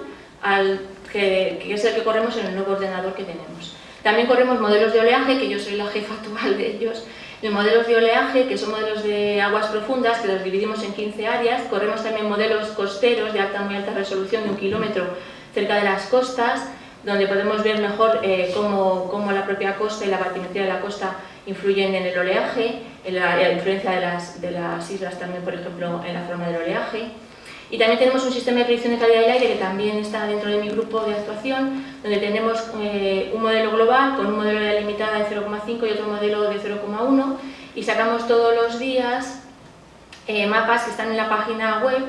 que es el que corremos en el nuevo ordenador que tenemos. También corremos modelos de oleaje, que yo soy la jefa actual de ellos. Los modelos de oleaje, que son modelos de aguas profundas, que los dividimos en 15 áreas. Corremos también modelos costeros de alta, muy alta resolución, de 1 kilómetro cerca de las costas, donde podemos ver mejor cómo la propia costa y la batimetría de la costa influyen en el oleaje, en la influencia de las islas también, por ejemplo, en la forma del oleaje. Y también tenemos un sistema de predicción de calidad del aire, que también está dentro de mi grupo de actuación, donde tenemos un modelo global con un modelo de limitada de 0,5 y otro modelo de 0,1, y sacamos todos los días mapas que están en la página web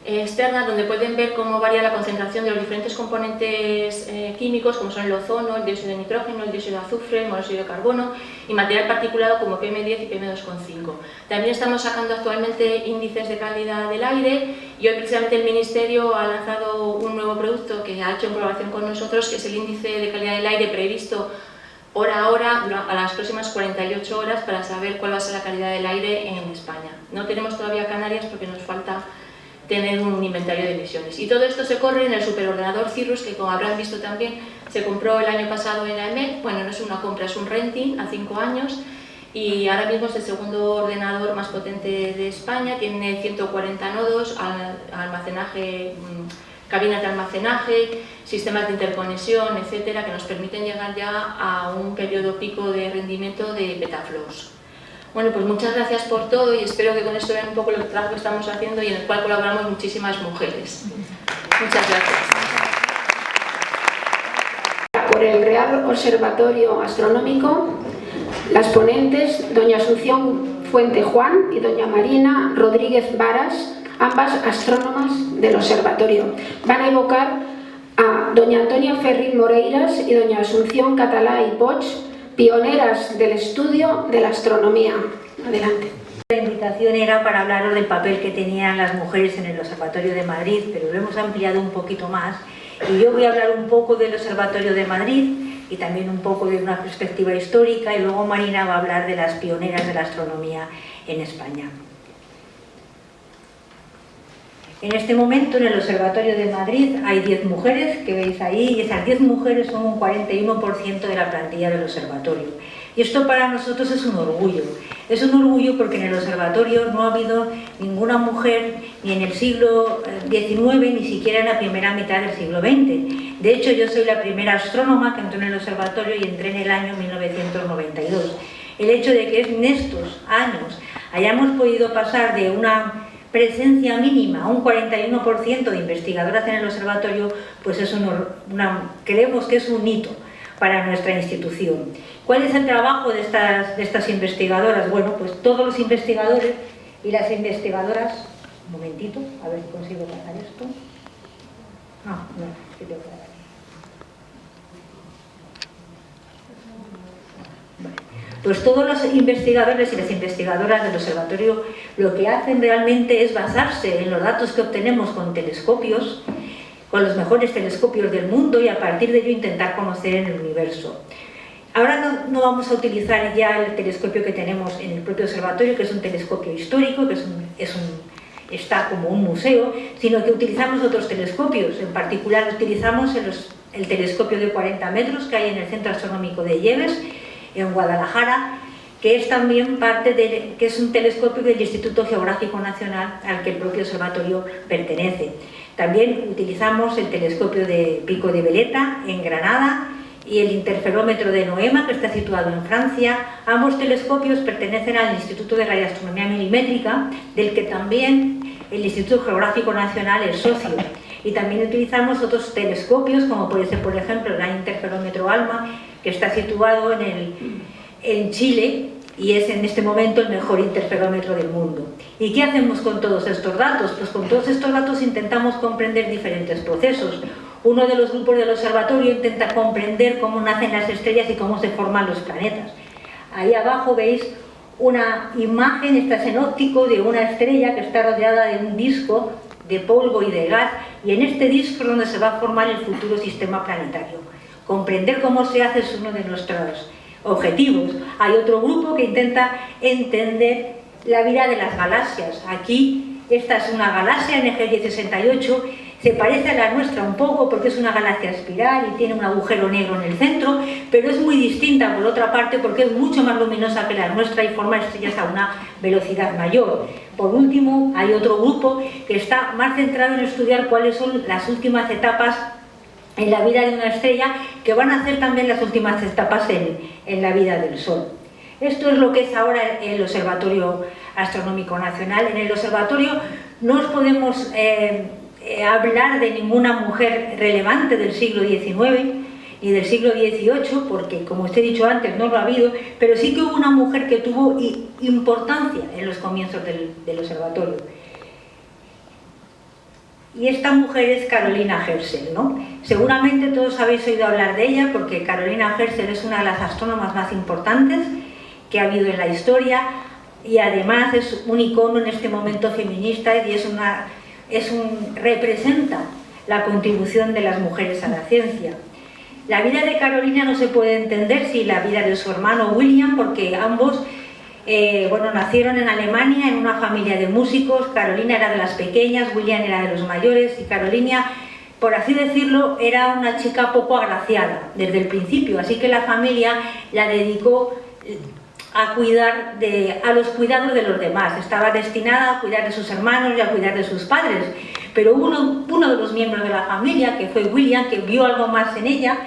externa, donde pueden ver cómo varía la concentración de los diferentes componentes químicos, como son el ozono, el dióxido de nitrógeno, el dióxido de azufre, el monóxido de carbono, y material particulado como PM10 y PM2,5. También estamos sacando actualmente índices de calidad del aire, y hoy precisamente el Ministerio ha lanzado un nuevo producto que ha hecho en colaboración con nosotros, que es el índice de calidad del aire previsto hora a hora a las próximas 48 horas, para saber cuál va a ser la calidad del aire en España. No tenemos todavía Canarias porque nos falta tener un inventario de emisiones. Y todo esto se corre en el superordenador Cirrus, que, como habrán visto también, se compró el año pasado en la EMET. Bueno, no es una compra, es un renting a 5 años, y ahora mismo es el segundo ordenador más potente de España. Tiene 140 nodos, almacenaje, cabinas de almacenaje, sistemas de interconexión, etcétera, que nos permiten llegar ya a un periodo pico de rendimiento de petaflops. Bueno, pues muchas gracias por todo, y espero que con esto vean un poco el trabajo que estamos haciendo y en el cual colaboramos muchísimas mujeres. Muchas gracias.
Por el Real Observatorio Astronómico, las ponentes, doña Asunción Fuente Juan y doña Marina Rodríguez Varas, ambas astrónomas del observatorio, van a evocar a doña Antonia Ferrín Moreiras y doña Asunción Catalá y Poch, pioneras del estudio de la astronomía. Adelante.
La invitación era para hablaros del papel que tenían las mujeres en el Observatorio de Madrid, pero lo hemos ampliado un poquito más, y yo voy a hablar un poco del Observatorio de Madrid y también un poco de una perspectiva histórica, y luego Marina va a hablar de las pioneras de la astronomía en España. En este momento en el Observatorio de Madrid hay 10 mujeres, que veis ahí, y esas 10 mujeres son un 41% de la plantilla del observatorio. Y esto para nosotros es un orgullo. Es un orgullo porque en el observatorio no ha habido ninguna mujer ni en el siglo XIX ni siquiera en la primera mitad del siglo XX. De hecho, yo soy la primera astrónoma que entró en el observatorio y entré en el año 1992. El hecho de que en estos años hayamos podido pasar de una presencia mínima a un 41% de investigadoras en el observatorio, pues es creemos que es un hito para nuestra institución. ¿Cuál es el trabajo de estas investigadoras? Bueno, pues todos los investigadores y las investigadoras... Un momentito, a ver si consigo pasar esto. Ah, no, que tengo que dar aquí. Pues todos los investigadores y las investigadoras del observatorio lo que hacen realmente es basarse en los datos que obtenemos con telescopios, con los mejores telescopios del mundo, y a partir de ello intentar conocer en el universo. Ahora no vamos a utilizar ya el telescopio que tenemos en el propio observatorio, que es un telescopio histórico, que está como un museo, sino que utilizamos otros telescopios. En particular utilizamos el telescopio de 40 metros que hay en el Centro Astronómico de Yebes, en Guadalajara, que es también que es un telescopio del Instituto Geográfico Nacional al que el propio observatorio pertenece. También utilizamos el telescopio de Pico de Veleta en Granada, y el interferómetro de Noema, que está situado en Francia. Ambos telescopios pertenecen al Instituto de Radioastronomía Milimétrica, del que también el Instituto Geográfico Nacional es socio. Y también utilizamos otros telescopios, como puede ser, por ejemplo, el Gran Interferómetro ALMA, que está situado en Chile y es en este momento el mejor interferómetro del mundo. ¿Y qué hacemos con todos estos datos? Pues con todos estos datos intentamos comprender diferentes procesos. Uno de los grupos del observatorio intenta comprender cómo nacen las estrellas y cómo se forman los planetas. Ahí abajo veis una imagen, esta es en óptico, de una estrella que está rodeada de un disco de polvo y de gas, y en este disco es donde se va a formar el futuro sistema planetario. Comprender cómo se hace es uno de nuestros objetivos. Hay otro grupo que intenta entender la vida de las galaxias. Aquí, esta es una galaxia NG 1068, se parece a la nuestra un poco porque es una galaxia espiral y tiene un agujero negro en el centro, pero es muy distinta por otra parte porque es mucho más luminosa que la nuestra y forma estrellas a una velocidad mayor. Por último, hay otro grupo que está más centrado en estudiar cuáles son las últimas etapas en la vida de una estrella, que van a hacer también las últimas etapas en la vida del Sol. Esto es lo que es ahora el Observatorio Astronómico Nacional. En el observatorio no os podemos hablar de ninguna mujer relevante del siglo XIX ni del siglo XVIII, porque, como os he dicho antes, no lo ha habido, pero sí que hubo una mujer que tuvo importancia en los comienzos del observatorio. Y esta mujer es Carolina Herschel, ¿no? Seguramente todos habéis oído hablar de ella porque Carolina Herschel es una de las astrónomas más importantes que ha habido en la historia y además es un icono en este momento feminista y representa la contribución de las mujeres a la ciencia. La vida de Carolina no se puede entender sin la vida de su hermano William, porque ambos nacieron en Alemania en una familia de músicos. Carolina era de las pequeñas, William era de los mayores, y Carolina, por así decirlo, era una chica poco agraciada desde el principio, así que la familia la dedicó a los cuidados de los demás. Estaba destinada a cuidar de sus hermanos y a cuidar de sus padres, pero uno de los miembros de la familia, que fue William, que vio algo más en ella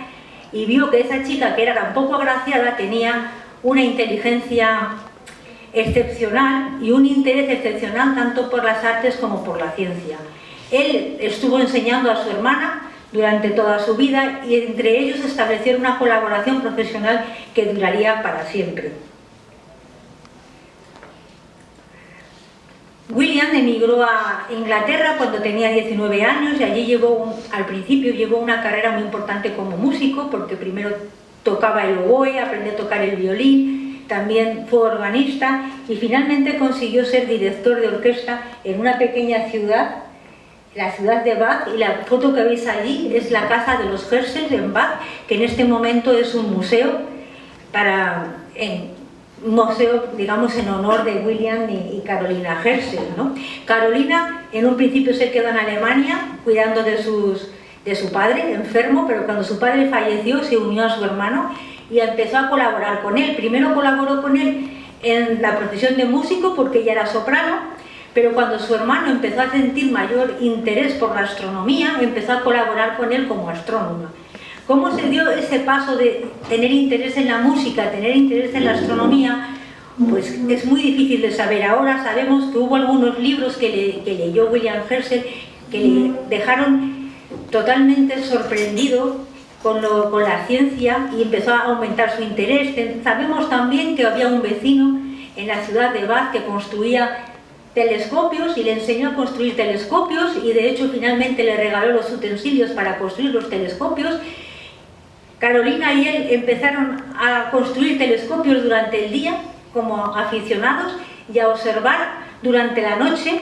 y vio que esa chica, que era tan poco agraciada, tenía una inteligencia excepcional y un interés excepcional tanto por las artes como por la ciencia. Él estuvo enseñando a su hermana durante toda su vida y entre ellos establecieron una colaboración profesional que duraría para siempre. William emigró a Inglaterra cuando tenía 19 años y allí al principio llevó una carrera muy importante como músico, porque primero tocaba el oboe, aprendió a tocar el violín, también fue organista y finalmente consiguió ser director de orquesta en una pequeña ciudad, la ciudad de Bath, y la foto que veis allí es la casa de los Herschel en Bath, que en este momento es un museo digamos, en honor de William y Carolina Herschel, ¿no? Carolina en un principio se quedó en Alemania cuidando de su padre enfermo, pero cuando su padre falleció se unió a su hermano y empezó a colaborar con él. Primero colaboró con él en la profesión de músico porque ella era soprano, pero cuando su hermano empezó a sentir mayor interés por la astronomía, empezó a colaborar con él como astrónoma. ¿Cómo se dio ese paso de tener interés en la música, tener interés en la astronomía? Pues es muy difícil de saber. Ahora sabemos que hubo algunos libros que leyó William Herschel que le dejaron totalmente sorprendido con la ciencia y empezó a aumentar su interés. Sabemos también que había un vecino en la ciudad de Bath que construía telescopios y le enseñó a construir telescopios y de hecho finalmente le regaló los utensilios para construir los telescopios. Carolina y él empezaron a construir telescopios durante el día como aficionados y a observar durante la noche.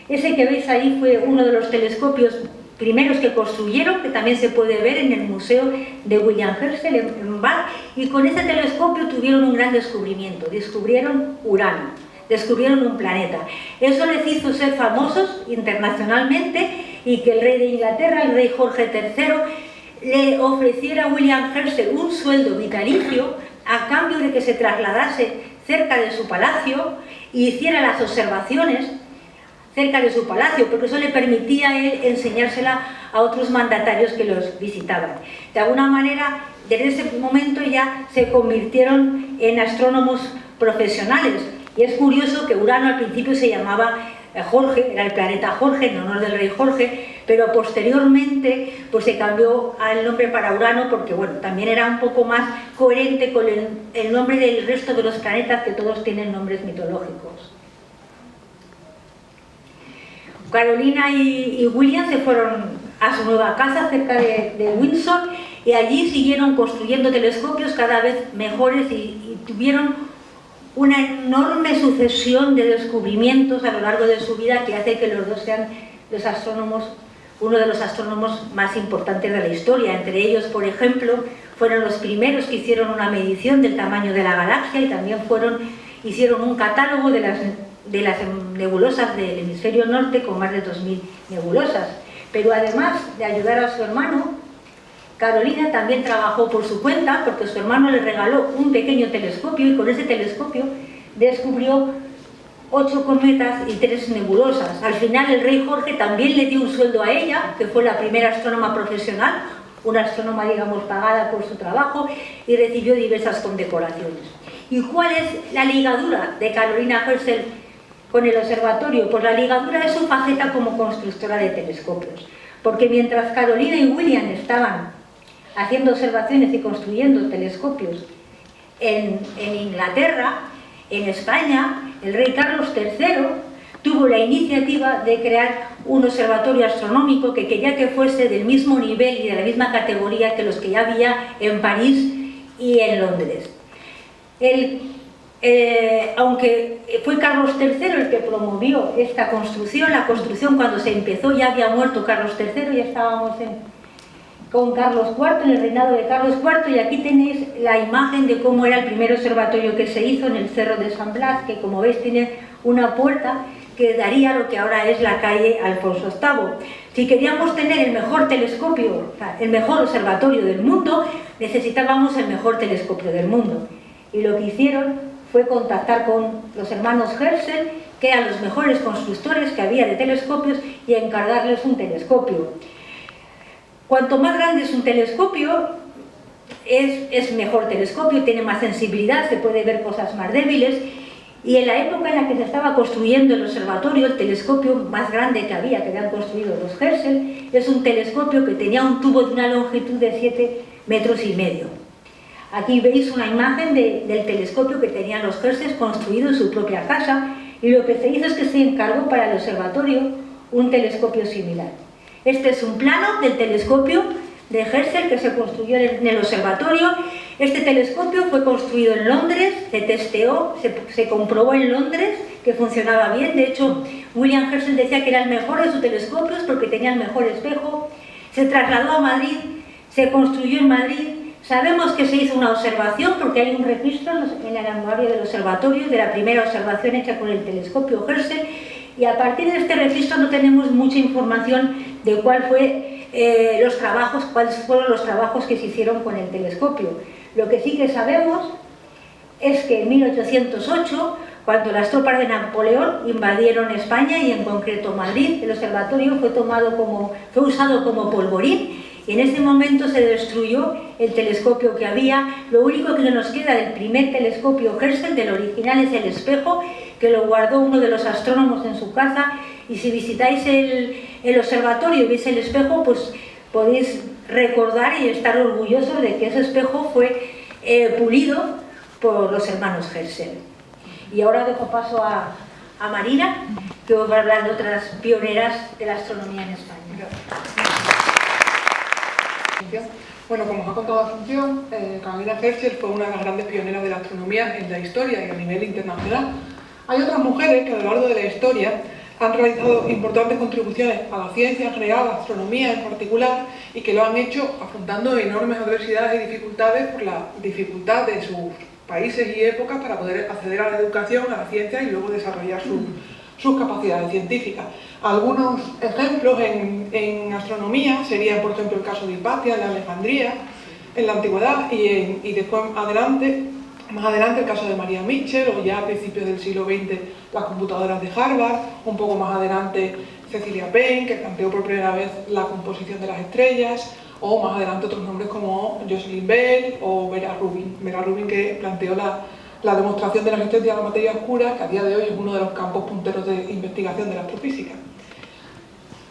Ese que veis ahí fue uno de los telescopios primeros que construyeron, que también se puede ver en el museo de William Herschel en Bath, y con ese telescopio tuvieron un gran descubrimiento. Descubrieron Urano, descubrieron un planeta. Eso les hizo ser famosos internacionalmente y que el rey de Inglaterra, el rey Jorge III, le ofreciera a William Herschel un sueldo vitalicio a cambio de que se trasladase cerca de su palacio y hiciera las observaciones cerca de su palacio, porque eso le permitía a él enseñársela a otros mandatarios que los visitaban. De alguna manera, desde ese momento ya se convirtieron en astrónomos profesionales. Y es curioso que Urano al principio se llamaba Jorge, era el planeta Jorge, en honor del rey Jorge, pero posteriormente pues se cambió el nombre para Urano porque bueno, también era un poco más coherente con el nombre del resto de los planetas, que todos tienen nombres mitológicos. Carolina y William se fueron a su nueva casa cerca de Windsor y allí siguieron construyendo telescopios cada vez mejores y tuvieron una enorme sucesión de descubrimientos a lo largo de su vida que hace que los dos sean los astrónomos, uno de los astrónomos más importantes de la historia. Entre ellos, por ejemplo, fueron los primeros que hicieron una medición del tamaño de la galaxia y también hicieron un catálogo de las nebulosas del hemisferio norte con más de 2000 nebulosas. Pero además de ayudar a su hermano, Carolina también trabajó por su cuenta porque su hermano le regaló un pequeño telescopio y con ese telescopio descubrió 8 cometas y 3 nebulosas. Al final el rey Jorge también le dio un sueldo a ella, que fue la primera astrónoma profesional, una astrónoma digamos pagada por su trabajo, y recibió diversas condecoraciones. ¿Y cuál es la ligadura de Carolina Herschel con el observatorio? Pues la ligadura es su faceta como constructora de telescopios, porque mientras Carolina y William estaban haciendo observaciones y construyendo telescopios en Inglaterra, en España, el rey Carlos III tuvo la iniciativa de crear un observatorio astronómico que quería que fuese del mismo nivel y de la misma categoría que los que ya había en París y en Londres. Aunque fue Carlos III el que promovió esta construcción, la construcción cuando se empezó ya había muerto Carlos III, ya estábamos con Carlos IV, en el reinado de Carlos IV, y aquí tenéis la imagen de cómo era el primer observatorio que se hizo en el Cerro de San Blas, que como veis tiene una puerta que daría a lo que ahora es la calle Alfonso VIII. Si queríamos tener el mejor telescopio, o sea, el mejor observatorio del mundo, necesitábamos el mejor telescopio del mundo. Y lo que hicieron fue contactar con los hermanos Herschel, que eran los mejores constructores que había de telescopios, y encargarles un telescopio. Cuanto más grande es un telescopio, es mejor telescopio, tiene más sensibilidad, se puede ver cosas más débiles. Y en la época en la que se estaba construyendo el observatorio, el telescopio más grande que habían construido los Herschel, es un telescopio que tenía un tubo de una longitud de 7,5 metros. Aquí veis una imagen del telescopio que tenían los Herschel construido en su propia casa, y lo que se hizo es que se encargó para el observatorio un telescopio similar. Este es un plano del telescopio de Herschel que se construyó en el observatorio. Este telescopio fue construido en Londres, se testeó, se comprobó en Londres que funcionaba bien. De hecho, William Herschel decía que era el mejor de sus telescopios porque tenía el mejor espejo. Se trasladó a Madrid, se construyó en Madrid. Sabemos que se hizo una observación porque hay un registro en el anuario del observatorio de la primera observación hecha con el telescopio Herschel, y a partir de este registro no tenemos mucha información de cuáles fueron los trabajos que se hicieron con el telescopio. Lo que sí que sabemos es que en 1808, cuando las tropas de Napoleón invadieron España y en concreto Madrid, el observatorio fue usado como polvorín, y en ese momento se destruyó el telescopio que había. Lo único que nos queda del primer telescopio Herschel, del original, es el espejo, que lo guardó uno de los astrónomos en su casa, y si visitáis el observatorio y veis el espejo, pues podéis recordar y estar orgullosos de que ese espejo fue pulido por los hermanos Herschel. Y ahora dejo paso a Marina, que os va a hablar de otras pioneras de la astronomía en España.
Bueno, como os ha contado Asunción, Carolina Herschel fue una de las grandes pioneras de la astronomía en la historia y a nivel internacional. Hay otras mujeres que a lo largo de la historia han realizado importantes contribuciones a la ciencia en general, a la astronomía en particular, y que lo han hecho afrontando enormes adversidades y dificultades por la dificultad de sus países y épocas para poder acceder a la educación, a la ciencia y luego desarrollar sus capacidades científicas. Algunos ejemplos en astronomía serían, por ejemplo, el caso de Hipatia en la Alejandría, en la antigüedad, y después más adelante el caso de Maria Mitchell, o ya a principios del siglo XX las computadoras de Harvard, un poco más adelante Cecilia Payne, que planteó por primera vez la composición de las estrellas, o más adelante otros nombres como Jocelyn Bell o Vera Rubin. Vera Rubin, que planteó la demostración de la existencia de la materia oscura, que a día de hoy es uno de los campos punteros de investigación de la astrofísica.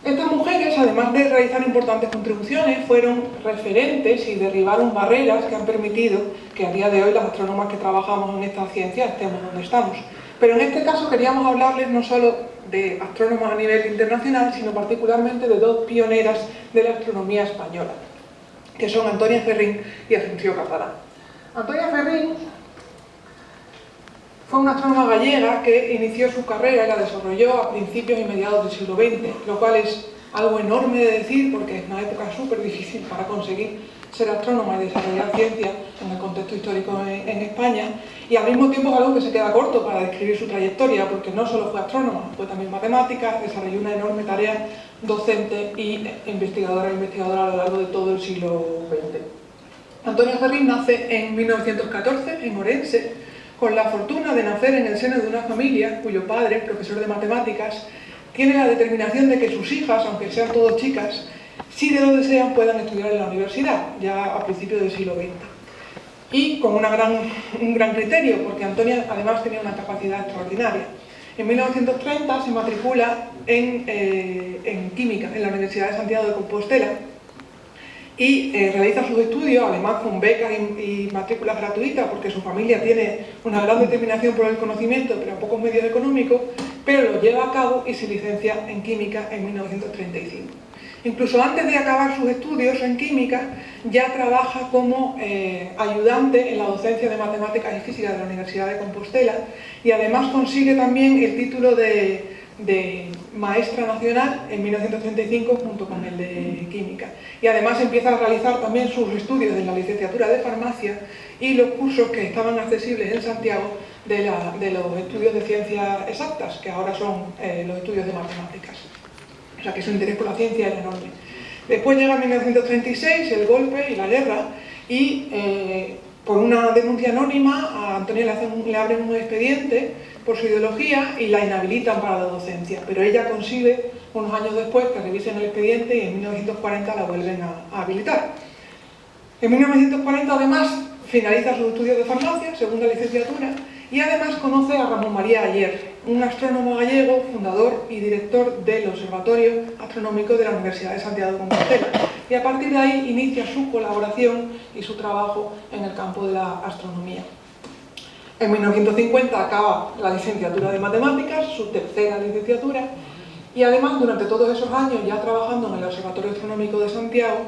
Estas mujeres, además de realizar importantes contribuciones, fueron referentes y derribaron barreras que han permitido que a día de hoy las astrónomas que trabajamos en esta ciencia estemos donde estamos. Pero en este caso queríamos hablarles no solo de astrónomas a nivel internacional, sino particularmente de dos pioneras de la astronomía española, que son Antonia Ferrín y Asunción Catalá. Antonia Ferrín fue una astrónoma gallega que inició su carrera y la desarrolló a principios y mediados del siglo XX, lo cual es algo enorme de decir porque es una época súper difícil para conseguir ser astrónoma y desarrollar ciencia en el contexto histórico en España, y al mismo tiempo es algo que se queda corto para describir su trayectoria, porque no solo fue astrónoma, fue también matemática, desarrolló una enorme tarea docente y investigadora a lo largo de todo el siglo XX. Antonia Ferrín nace en 1914 en Orense, con la fortuna de nacer en el seno de una familia cuyo padre, profesor de matemáticas, tiene la determinación de que sus hijas, aunque sean todas chicas, si lo desean puedan estudiar en la universidad, ya a principios del siglo XX. Y con un gran criterio, porque Antonia además tenía una capacidad extraordinaria. En 1930 se matricula en química en la Universidad de Santiago de Compostela y realiza sus estudios, además con becas y matrículas gratuitas, porque su familia tiene una gran determinación por el conocimiento, pero pocos medios económicos, pero lo lleva a cabo y se licencia en química en 1935. Incluso antes de acabar sus estudios en química, ya trabaja como ayudante en la docencia de matemáticas y física de la Universidad de Compostela, y además consigue también el título de maestra nacional en 1935 junto con el de química. Y además empieza a realizar también sus estudios en la licenciatura de farmacia y los cursos que estaban accesibles en Santiago de los estudios de ciencias exactas, que ahora son los estudios de matemáticas. O sea que su interés por la ciencia era enorme. Después llega 1936, el golpe y la guerra, y por una denuncia anónima a Antonia le abren un expediente por su ideología y la inhabilitan para la docencia, pero ella consigue unos años después que revisen el expediente y en 1940 la vuelven a habilitar. En 1940 además finaliza sus estudios de farmacia, segunda licenciatura, y además conoce a Ramón María Ayer, un astrónomo gallego, fundador y director del Observatorio Astronómico de la Universidad de Santiago de Compostela, y a partir de ahí inicia su colaboración y su trabajo en el campo de la astronomía. En 1950 acaba la licenciatura de matemáticas, su tercera licenciatura, y además durante todos esos años, ya trabajando en el Observatorio Astronómico de Santiago,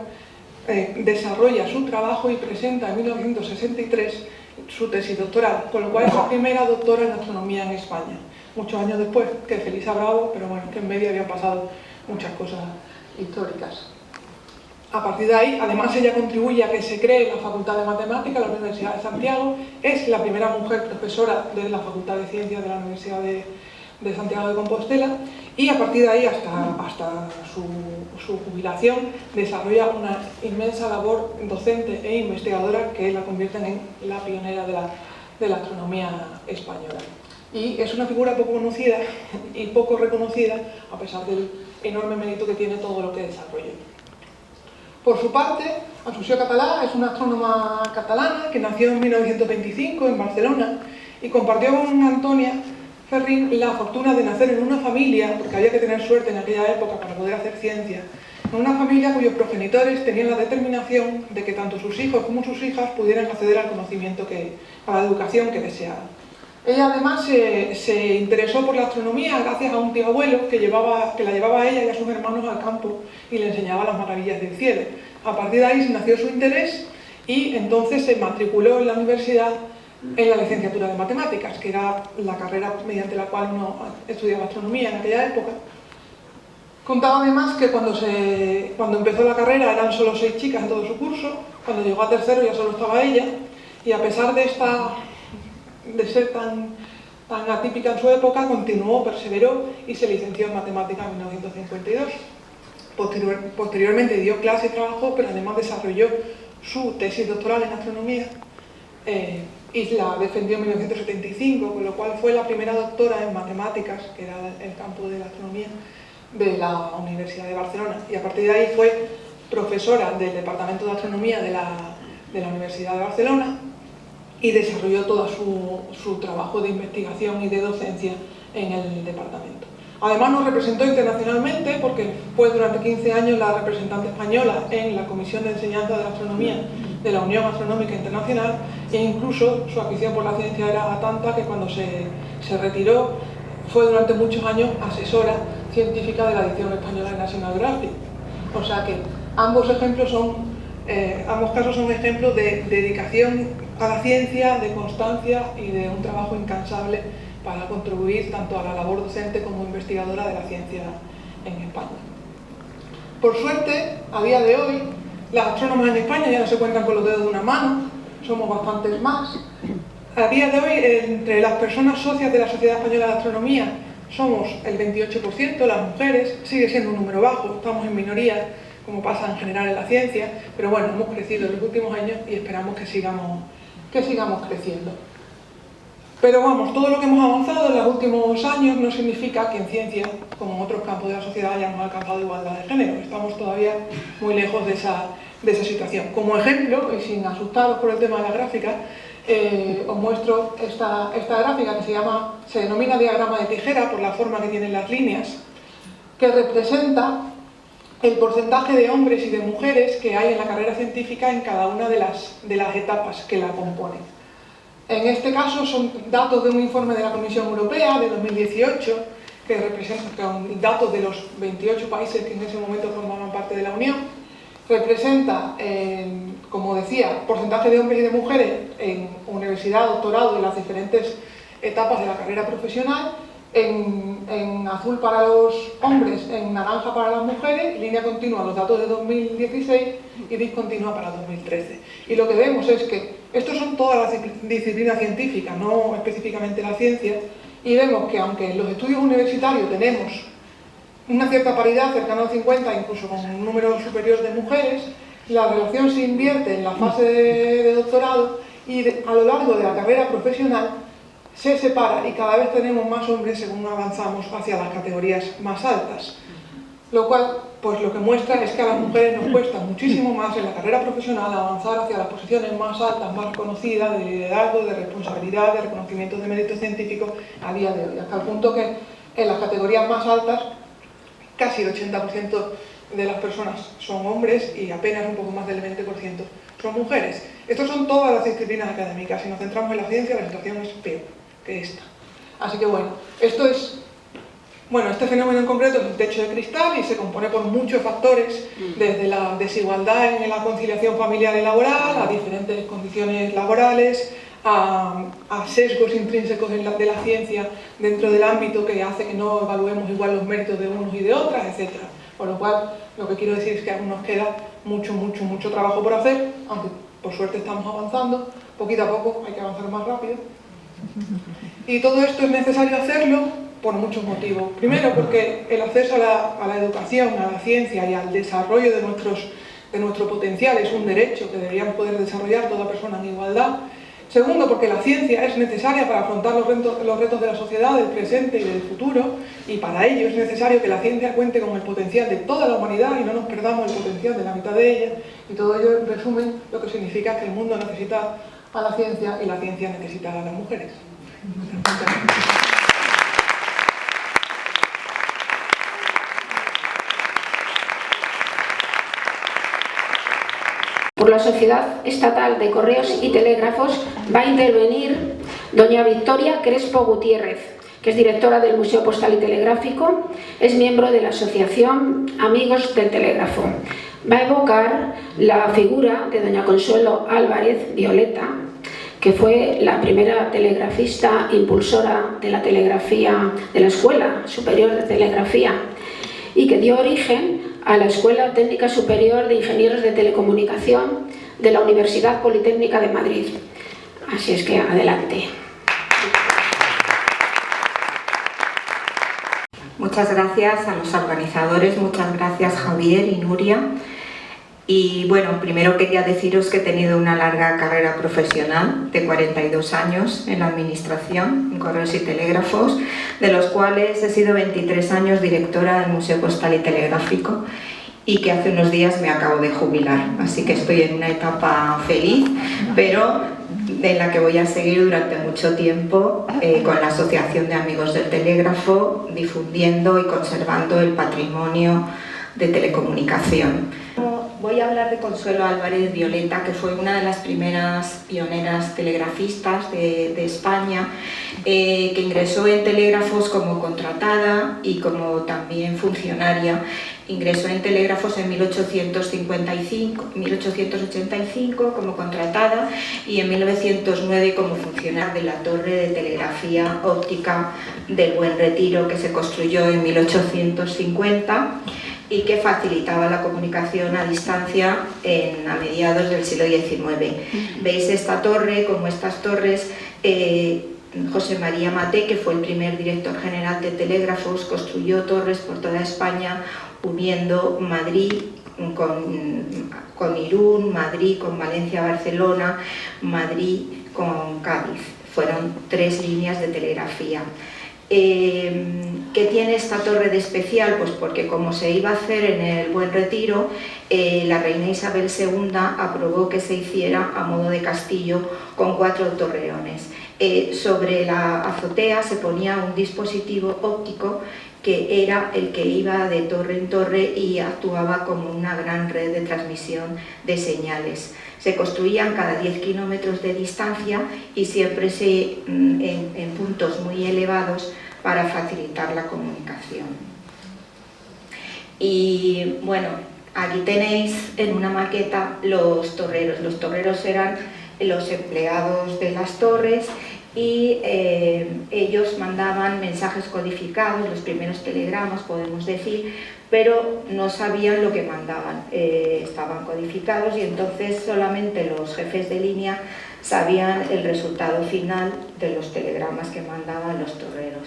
desarrolla su trabajo y presenta en 1963 su tesis doctoral, con lo cual es la primera doctora en astronomía en España, muchos años después que Felisa Bravo, pero bueno, que en medio habían pasado muchas cosas históricas. A partir de ahí, además ella contribuye a que se cree la Facultad de Matemáticas de la Universidad de Santiago, es la primera mujer profesora de la Facultad de Ciencias de la Universidad de Santiago de Compostela, y a partir de ahí hasta su jubilación desarrolla una inmensa labor docente e investigadora que la convierten en la pionera de la astronomía española. Y es una figura poco conocida y poco reconocida a pesar del enorme mérito que tiene todo lo que desarrolla. Por su parte, Asunción Catalá es una astrónoma catalana que nació en 1925 en Barcelona y compartió con Antonia Ferrín la fortuna de nacer en una familia, porque había que tener suerte en aquella época para poder hacer ciencia, en una familia cuyos progenitores tenían la determinación de que tanto sus hijos como sus hijas pudieran acceder al conocimiento, a la educación que deseaban. Ella además se interesó por la astronomía gracias a un tío abuelo que la llevaba a ella y a sus hermanos al campo y le enseñaba las maravillas del cielo. A partir de ahí nació su interés y entonces se matriculó en la universidad en la licenciatura de matemáticas, que era la carrera mediante la cual uno estudiaba astronomía en aquella época. Contaba además que cuando empezó la carrera eran solo 6 chicas en todo su curso, cuando llegó a tercero ya solo estaba ella, y a pesar de ser tan atípica en su época, continuó, perseveró y se licenció en matemáticas en 1952. Posteriormente dio clase y trabajó, pero además desarrolló su tesis doctoral en astronomía y la defendió en 1975, con lo cual fue la primera doctora en matemáticas, que era el campo de la astronomía, de la Universidad de Barcelona. Y a partir de ahí fue profesora del Departamento de Astronomía de la Universidad de Barcelona y desarrolló todo su trabajo de investigación y de docencia en el departamento. Además nos representó internacionalmente porque fue durante 15 años la representante española en la Comisión de Enseñanza de la Astronomía de la Unión Astronómica Internacional, e incluso su afición por la ciencia era tanta que cuando se retiró fue durante muchos años asesora científica de la edición española de National Geographic. O sea que ambos casos son ejemplos de dedicación a la ciencia, de constancia y de un trabajo incansable para contribuir tanto a la labor docente como investigadora de la ciencia en España. Por suerte, a día de hoy, las astrónomas en España ya no se cuentan con los dedos de una mano, somos bastantes más. A día de hoy, entre las personas socias de la Sociedad Española de Astronomía, somos el 28%, las mujeres, sigue siendo un número bajo, estamos en minoría, como pasa en general en la ciencia, pero bueno, hemos crecido en los últimos años y esperamos que sigamos creciendo. Pero vamos, todo lo que hemos avanzado en los últimos años no significa que en ciencia, como en otros campos de la sociedad, hayamos alcanzado igualdad de género. Estamos todavía muy lejos de esa situación. Como ejemplo, y sin asustaros por el tema de la gráfica, os muestro esta gráfica que se denomina diagrama de tijera por la forma que tienen las líneas, que representa el porcentaje de hombres y de mujeres que hay en la carrera científica en cada una de las etapas que la componen. En este caso son datos de un informe de la Comisión Europea de 2018, que representa datos de los 28 países que en ese momento formaban parte de la Unión. Representa, como decía, porcentaje de hombres y de mujeres en universidad, doctorado y las diferentes etapas de la carrera profesional, en azul para los hombres, en naranja para las mujeres, línea continua los datos de 2016 y discontinua para 2013. Y lo que vemos es que estos son todas las disciplinas científicas, no específicamente la ciencia, y vemos que aunque en los estudios universitarios tenemos una cierta paridad, cercana al 50, incluso con un número superior de mujeres, la relación se invierte en la fase de doctorado y a lo largo de la carrera profesional se separa y cada vez tenemos más hombres según avanzamos hacia las categorías más altas. Lo cual, pues lo que muestra es que a las mujeres nos cuesta muchísimo más en la carrera profesional avanzar hacia las posiciones más altas, más reconocidas, de liderazgo, de responsabilidad, de reconocimiento de méritos científicos a día de hoy. Hasta el punto que en las categorías más altas casi el 80% de las personas son hombres y apenas un poco más del 20% son mujeres. Estas son todas las disciplinas académicas. Si nos centramos en la ciencia, la situación es peor que esta. Así que bueno, este fenómeno en concreto es el techo de cristal y se compone por muchos factores, desde la desigualdad en la conciliación familiar y laboral, a diferentes condiciones laborales, a sesgos intrínsecos de la ciencia dentro del ámbito que hace que no evaluemos igual los méritos de unos y de otras, etc. Por lo cual, lo que quiero decir es que aún nos queda mucho trabajo por hacer, aunque por suerte estamos avanzando, poquito a poco, hay que avanzar más rápido. Y todo esto es necesario hacerlo por muchos motivos. Primero, porque el acceso a la educación, a la ciencia y al desarrollo de nuestro potencial es un derecho que deberíamos poder desarrollar toda persona en igualdad. Segundo, porque la ciencia es necesaria para afrontar los retos de la sociedad, del presente y del futuro, y para ello es necesario que la ciencia cuente con el potencial de toda la humanidad y no nos perdamos el potencial de la mitad de ella, y todo ello en resumen lo que significa que el mundo necesita a la ciencia y la ciencia necesita a las mujeres.
Por la Sociedad Estatal de Correos y Telégrafos va a intervenir doña Victoria Crespo Gutiérrez, que es directora del Museo Postal y Telegráfico, es miembro de la Asociación Amigos del Telégrafo. Va a evocar la figura de doña Consuelo Álvarez Violeta, que fue la primera telegrafista impulsora de la telegrafía de la Escuela Superior de Telegrafía y que dio origen a la Escuela Técnica Superior de Ingenieros de Telecomunicación de la Universidad Politécnica de Madrid. Así es que adelante.
Muchas gracias a los organizadores, muchas gracias Javier y Nuria. Y bueno, primero quería deciros que he tenido una larga carrera profesional de 42 años en la administración, en correos y telégrafos, de los cuales he sido 23 años directora del Museo Postal y Telegráfico y que hace unos días me acabo de jubilar. Así que estoy en una etapa feliz, pero en la que voy a seguir durante mucho tiempo con la Asociación de Amigos del Telégrafo, difundiendo y conservando el patrimonio de telecomunicación. Voy a hablar de Consuelo Álvarez Violeta, que fue una de las primeras pioneras telegrafistas de España, que ingresó en Telégrafos como contratada y como también funcionaria. Ingresó en Telégrafos en 1885 como contratada y en 1909 como funcionaria de la torre de telegrafía óptica del Buen Retiro, que se construyó en 1850 y que facilitaba la comunicación a distancia a mediados del siglo XIX. Veis esta torre, como estas torres, José María Maté, que fue el primer director general de Telégrafos, construyó torres por toda España, uniendo Madrid con Irún, Madrid con Valencia, Barcelona, Madrid con Cádiz. Fueron 3 líneas de telegrafía. ¿Qué tiene esta torre de especial? Pues porque, como se iba a hacer en el Buen Retiro, la reina Isabel II aprobó que se hiciera a modo de castillo con 4 torreones. Sobre la azotea se ponía un dispositivo óptico que era el que iba de torre en torre y actuaba como una gran red de transmisión de señales. Se construían cada 10 kilómetros de distancia y siempre en puntos muy elevados para facilitar la comunicación. Y bueno, aquí tenéis en una maqueta los torreros. Los torreros eran los empleados de las torres y ellos mandaban mensajes codificados, los primeros telegramas, podemos decir, pero no sabían lo que mandaban, estaban codificados y entonces solamente los jefes de línea sabían el resultado final de los telegramas que mandaban los torreros.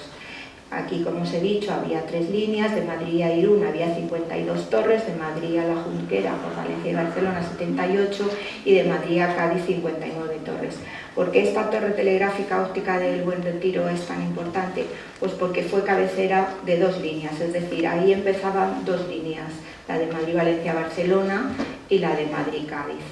Aquí, como os he dicho, había 3 líneas, de Madrid a Irún había 52 torres, de Madrid a La Junquera, por Valencia y Barcelona 78 y de Madrid a Cádiz 59 torres. ¿Por qué esta torre telegráfica óptica del Buen Retiro es tan importante? Pues porque fue cabecera de 2 líneas, es decir, ahí empezaban 2 líneas, la de Madrid-Valencia-Barcelona y la de Madrid-Cádiz.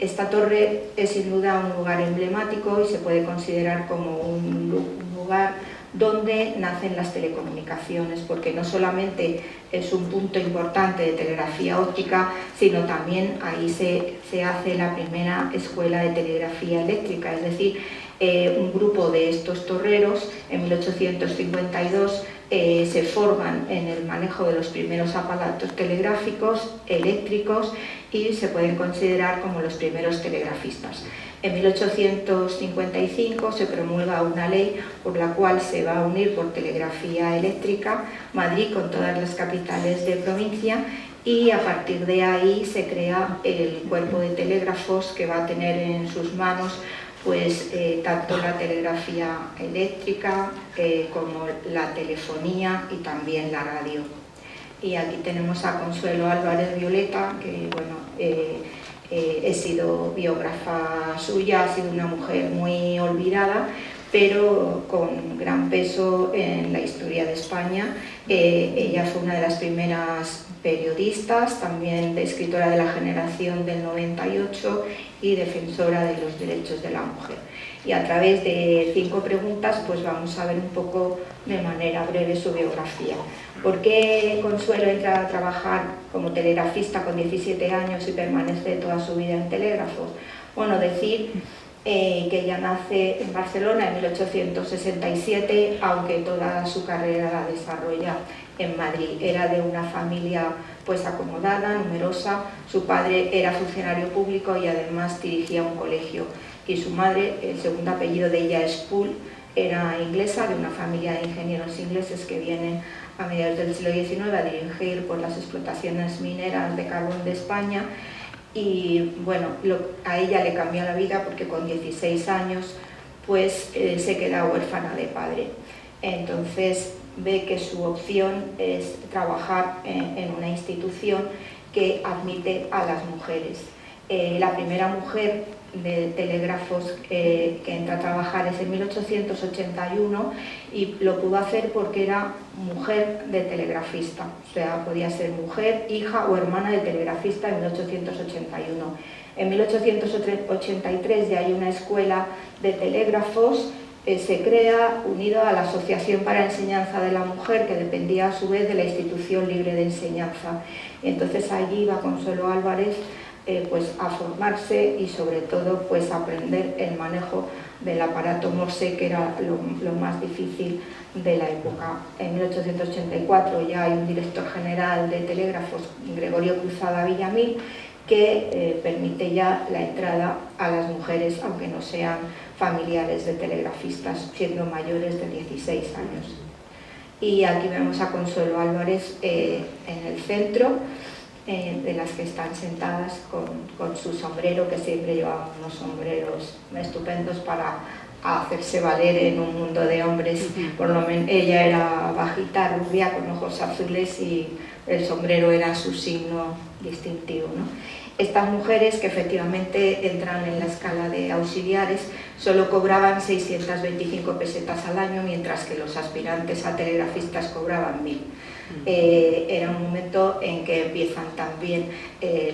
Esta torre es sin duda un lugar emblemático y se puede considerar como un lugar donde nacen las telecomunicaciones, porque no solamente es un punto importante de telegrafía óptica, sino también ahí se hace la primera escuela de telegrafía eléctrica, es decir, un grupo de estos torreros en 1852 se forman en el manejo de los primeros aparatos telegráficos eléctricos y se pueden considerar como los primeros telegrafistas. En 1855 se promulga una ley por la cual se va a unir por telegrafía eléctrica Madrid con todas las capitales de provincia y a partir de ahí se crea el cuerpo de telégrafos que va a tener en sus manos pues tanto la telegrafía eléctrica como la telefonía y también la radio. Y aquí tenemos a Consuelo Álvarez Violeta, que bueno, he sido biógrafa suya, ha sido una mujer muy olvidada, pero con gran peso en la historia de España. Ella fue una de las primeras periodistas, también escritora de la generación del 98 y defensora de los derechos de la mujer. Y a través de 5 preguntas pues vamos a ver un poco de manera breve su biografía. ¿Por qué Consuelo entra a trabajar como telegrafista con 17 años y permanece toda su vida en telégrafos? Bueno, decir que ella nace en Barcelona en 1867, aunque toda su carrera la desarrolla en Madrid. Era de una familia pues acomodada, numerosa. Su padre era funcionario público y además dirigía un colegio. Y su madre, el segundo apellido de ella es Poole, era inglesa, de una familia de ingenieros ingleses que vienen a mediados del siglo XIX a dirigir por las explotaciones mineras de carbón de España. Y bueno, a ella le cambió la vida porque con 16 años pues se queda huérfana de padre. Entonces ve que su opción es trabajar en una institución que admite a las mujeres. La primera mujer de telégrafos que entra a trabajar es en 1881 y lo pudo hacer porque era mujer de telegrafista, o sea, podía ser mujer, hija o hermana de telegrafista en 1881. En 1883 ya hay una escuela de telégrafos, se crea unido a la Asociación para la Enseñanza de la Mujer, que dependía a su vez de la Institución Libre de Enseñanza. Entonces allí iba Consuelo Álvarez pues a formarse y sobre todo pues a aprender el manejo del aparato Morse, que era lo más difícil de la época. En 1884 ya hay un director general de telégrafos, Gregorio Cruzada Villamil, que permite ya la entrada a las mujeres, aunque no sean familiares de telegrafistas, siendo mayores de 16 años. Y aquí vemos a Consuelo Álvarez en el centro, de las que están sentadas con su sombrero, que siempre llevaban unos sombreros estupendos para hacerse valer en un mundo de hombres. Por lo menos ella era bajita, rubia, con ojos azules, y el sombrero era su signo distintivo, ¿no? Estas mujeres, que efectivamente entran en la escala de auxiliares, solo cobraban 625 pesetas al año, mientras que los aspirantes a telegrafistas cobraban 1000. Era un momento en que empiezan también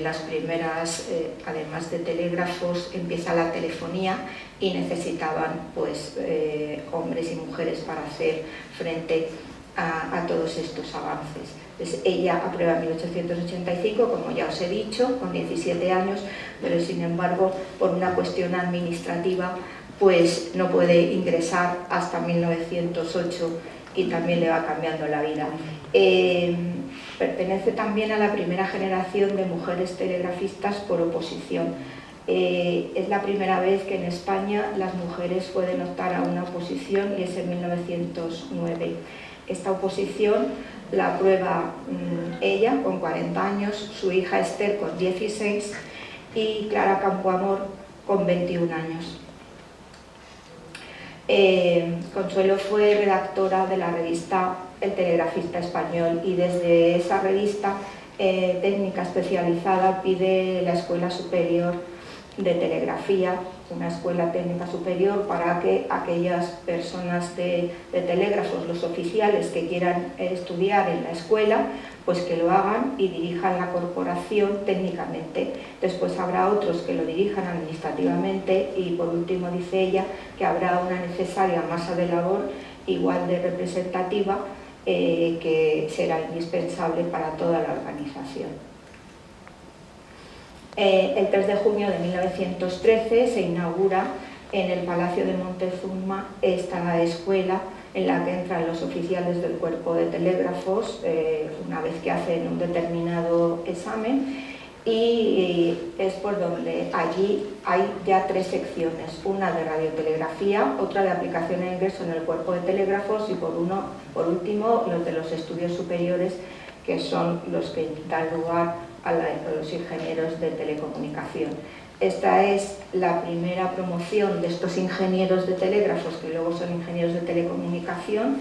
las primeras, además de telégrafos, empieza la telefonía, y necesitaban pues hombres y mujeres para hacer frente a todos estos avances. Entonces, ella aprueba en 1885, como ya os he dicho, con 17 años, pero sin embargo, por una cuestión administrativa, pues no puede ingresar hasta 1908, y también le va cambiando la vida. Pertenece también a la primera generación de mujeres telegrafistas por oposición. Es la primera vez que en España las mujeres pueden optar a una oposición, y es en 1909. Esta oposición la aprueba ella con 40 años, su hija Esther con 16 y Clara Campoamor con 21 años. Consuelo fue redactora de la revista El Telegrafista Español, y desde esa revista técnica especializada pide la Escuela Superior de Telegrafía, una escuela técnica superior, para que aquellas personas de telégrafos, los oficiales que quieran estudiar en la escuela, pues que lo hagan y dirijan la corporación técnicamente. Después habrá otros que lo dirijan administrativamente, y por último dice ella que habrá una necesaria masa de labor igual de representativa que será indispensable para toda la organización. El 3 de junio de 1913 se inaugura en el Palacio de Montezuma esta escuela, en la que entran los oficiales del cuerpo de telégrafos una vez que hacen un determinado examen, y es por donde allí hay ya 3 secciones, una de radiotelegrafía, otra de aplicación e ingreso en el cuerpo de telégrafos, y por último los de los estudios superiores, que son los que dan lugar a los ingenieros de telecomunicación. Esta es la primera promoción de estos ingenieros de telégrafos, que luego son ingenieros de telecomunicación.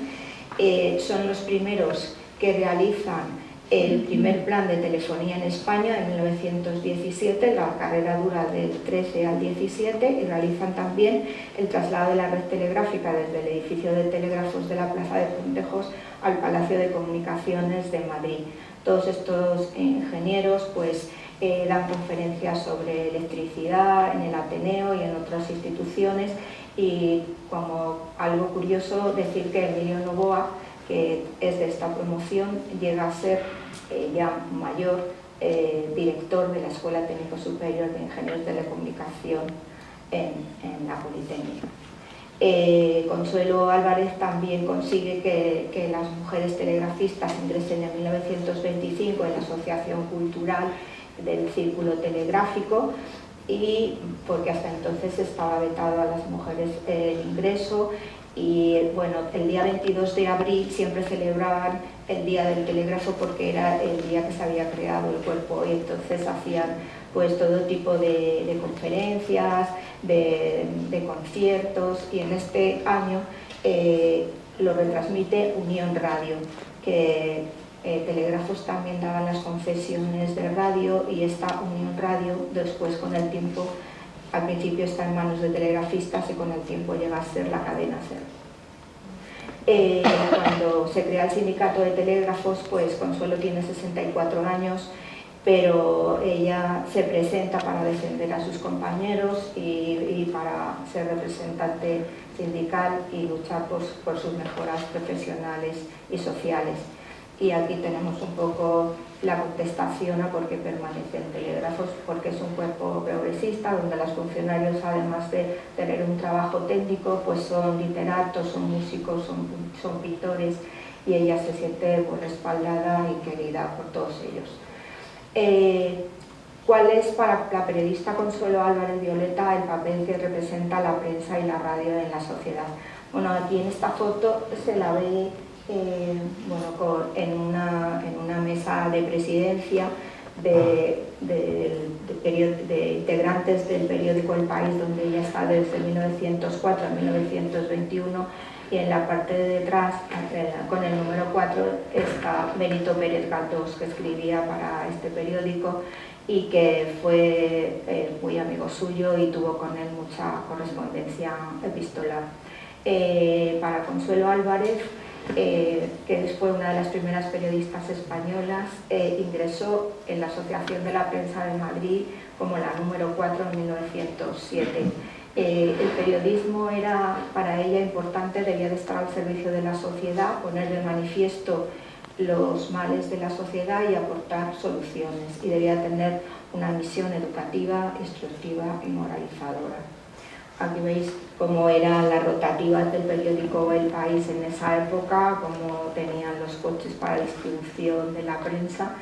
Son los primeros que realizan el primer plan de telefonía en España en 1917, la carrera dura del 13 al 17, y realizan también el traslado de la red telegráfica desde el edificio de telégrafos de la Plaza de Puentejos al Palacio de Comunicaciones de Madrid. Todos estos ingenieros pues dan conferencias sobre electricidad en el Ateneo y en otras instituciones, y como algo curioso decir que Emilio Novoa, que es de esta promoción, llega a ser ya mayor director de la Escuela Técnico Superior de Ingenieros de Telecomunicación en la Politécnica. Consuelo Álvarez también consigue que las mujeres telegrafistas ingresen en 1925 en la Asociación Cultural del Círculo Telegráfico, y porque hasta entonces estaba vetado a las mujeres el ingreso. Y bueno, el día 22 de abril siempre celebraban el Día del Telégrafo, porque era el día que se había creado el cuerpo, y entonces hacían pues todo tipo de conferencias, de conciertos, y en este año lo retransmite Unión Radio, que Telégrafos también daban las concesiones de radio, y esta Unión Radio después con el tiempo Al principio está en manos de telegrafistas y con el tiempo llega a ser la cadena SER. Cuando se crea el sindicato de telégrafos, pues Consuelo tiene 64 años, pero ella se presenta para defender a sus compañeros y para ser representante sindical y luchar por sus mejoras profesionales y sociales. Y aquí tenemos un poco la contestación a por qué permanece en telégrafos, porque es un cuerpo progresista donde los funcionarios, además de tener un trabajo técnico, pues son literatos, son músicos, son pintores, y ella se siente pues, respaldada y querida por todos ellos. ¿Cuál es para la periodista Consuelo Álvarez Violeta el papel que representa la prensa y la radio en la sociedad? Bueno, aquí en esta foto se la ve en una mesa de presidencia de integrantes del periódico El País, donde ella está desde 1904 a 1921, y en la parte de detrás, con el número 4, está Benito Pérez Galdós, que escribía para este periódico y que fue muy amigo suyo y tuvo con él mucha correspondencia epistolar. Para Consuelo Álvarez, que fue una de las primeras periodistas españolas, ingresó en la Asociación de la Prensa de Madrid como la número 4 en 1907. El periodismo era para ella importante, debía de estar al servicio de la sociedad, poner de manifiesto los males de la sociedad y aportar soluciones, y debía tener una misión educativa, instructiva y moralizadora. Aquí veis cómo eran las rotativas del periódico El País en esa época, cómo tenían los coches para distribución de la prensa,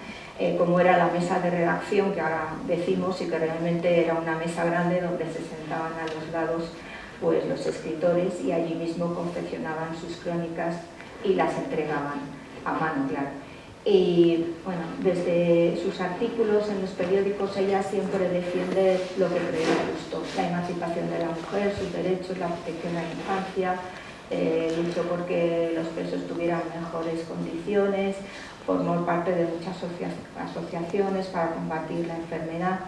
cómo era la mesa de redacción, que ahora decimos, y que realmente era una mesa grande donde se sentaban a los lados pues, los escritores, y allí mismo confeccionaban sus crónicas y las entregaban a mano, claro. Y bueno, desde sus artículos en los periódicos ella siempre defiende lo que cree justo: la emancipación de la mujer, sus derechos, la protección de la infancia, luchó porque los presos tuvieran mejores condiciones, formó parte de muchas asociaciones para combatir la enfermedad,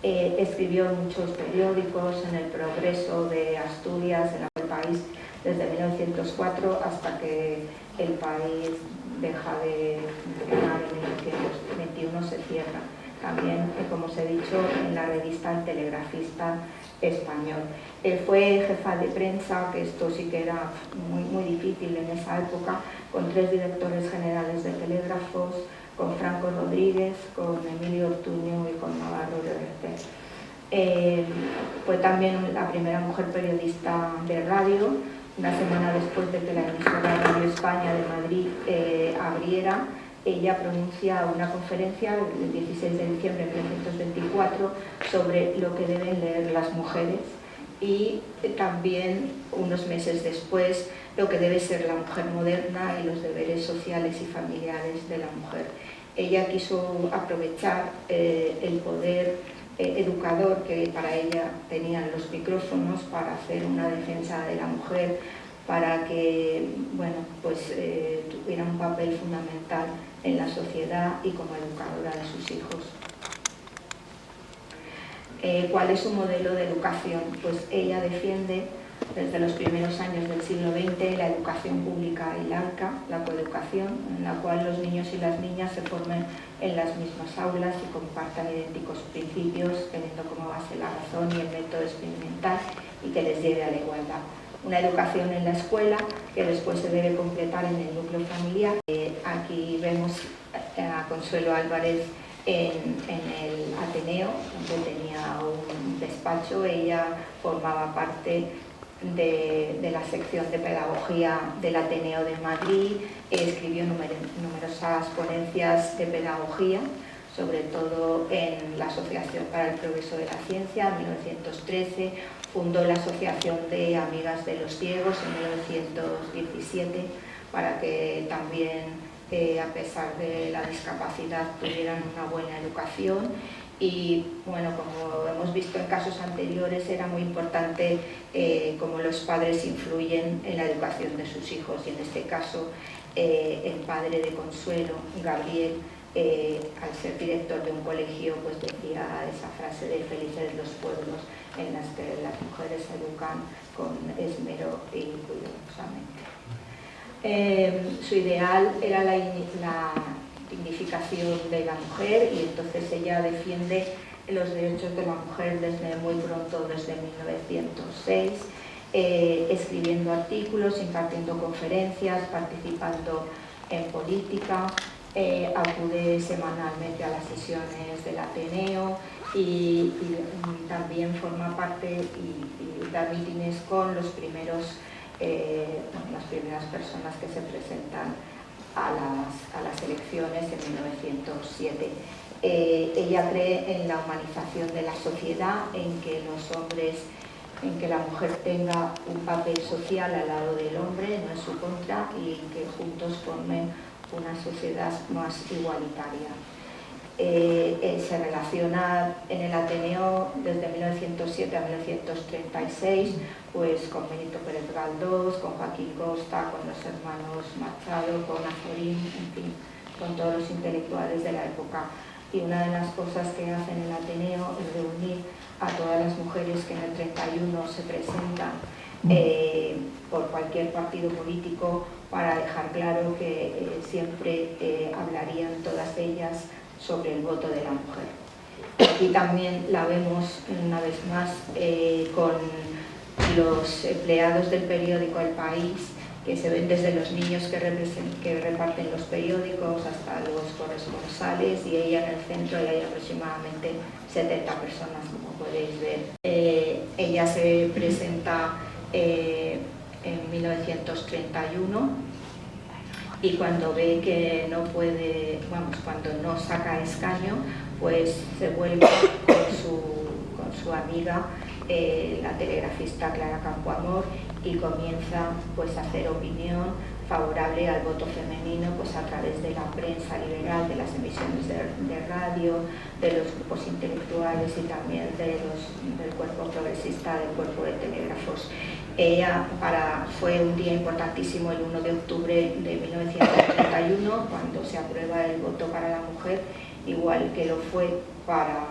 escribió en muchos periódicos, en El Progreso de Asturias, en El País, desde 1904 hasta que El País deja de funcionar, en 1921 se cierra. También, como os he dicho, en la revista El Telegrafista Español. Fue jefa de prensa, que esto sí que era muy difícil en esa época, con 3 directores generales de telégrafos, con Franco Rodríguez, con Emilio Ortuño y con Navarro Llorente. Fue también la primera mujer periodista de radio. Una semana después de que la emisora Radio España de Madrid abriera, ella pronuncia una conferencia el 16 de diciembre de 1924 sobre lo que deben leer las mujeres, y también unos meses después lo que debe ser la mujer moderna y los deberes sociales y familiares de la mujer. Ella quiso aprovechar el poder educador que para ella tenían los micrófonos para hacer una defensa de la mujer, para que tuviera un papel fundamental en la sociedad y como educadora de sus hijos. ¿Cuál es su modelo de educación? Pues ella defiende desde los primeros años del siglo XX la educación pública y laica, la coeducación, en la cual los niños y las niñas se formen en las mismas aulas y compartan idénticos principios, teniendo como base la razón y el método experimental, y que les lleve a la igualdad. Una educación en la escuela que después se debe completar en el núcleo familiar. Aquí vemos a Consuelo Álvarez en el Ateneo, donde tenía un despacho. Ella formaba parte de la sección de pedagogía del Ateneo de Madrid, escribió numerosas ponencias de pedagogía, sobre todo en la Asociación para el Progreso de la Ciencia en 1913, fundó la Asociación de Amigas de los Ciegos en 1917 para que también, a pesar de la discapacidad, tuvieran una buena educación. Y bueno, como hemos visto en casos anteriores, era muy importante cómo los padres influyen en la educación de sus hijos, y en este caso el padre de Consuelo, Gabriel, al ser director de un colegio, pues decía esa frase de felices los pueblos. en las que las mujeres se educan con esmero y cuidadosamente. Su ideal era la dignificación de la mujer, y entonces ella defiende los derechos de la mujer desde muy pronto, desde 1906, escribiendo artículos, impartiendo conferencias, participando en política, acude semanalmente a las sesiones del Ateneo y también forma parte y da mítines con las primeras personas que se presentan a las elecciones en 1907. Ella cree en la humanización de la sociedad, en que la mujer tenga un papel social al lado del hombre, no en su contra, y que juntos formen una sociedad más igualitaria. Se relaciona en el Ateneo desde 1907 a 1936 pues, con Benito Pérez Galdós, con Joaquín Costa, con los hermanos Machado, con Azorín, en fin, con todos los intelectuales de la época. Y una de las cosas que hacen en el Ateneo es reunir a todas las mujeres que en el 31 se presentan por cualquier partido político, para dejar claro que siempre hablarían todas ellas sobre el voto de la mujer. Aquí también la vemos una vez más con los empleados del periódico El País, que se ven desde los niños que reparten los periódicos hasta los corresponsales, y ella en el centro, y hay aproximadamente 70 personas, como podéis ver. Ella se presenta en 1931, y cuando ve que no puede, cuando no saca escaño, pues se vuelve con su amiga, la telegrafista Clara Campoamor, y comienza pues a hacer opinión favorable al voto femenino pues a través de la prensa liberal, de las emisiones de radio, de los grupos intelectuales y también del cuerpo progresista, del cuerpo de telégrafos. Fue un día importantísimo el 1 de octubre de 1931, cuando se aprueba el voto para la mujer, igual que lo fue para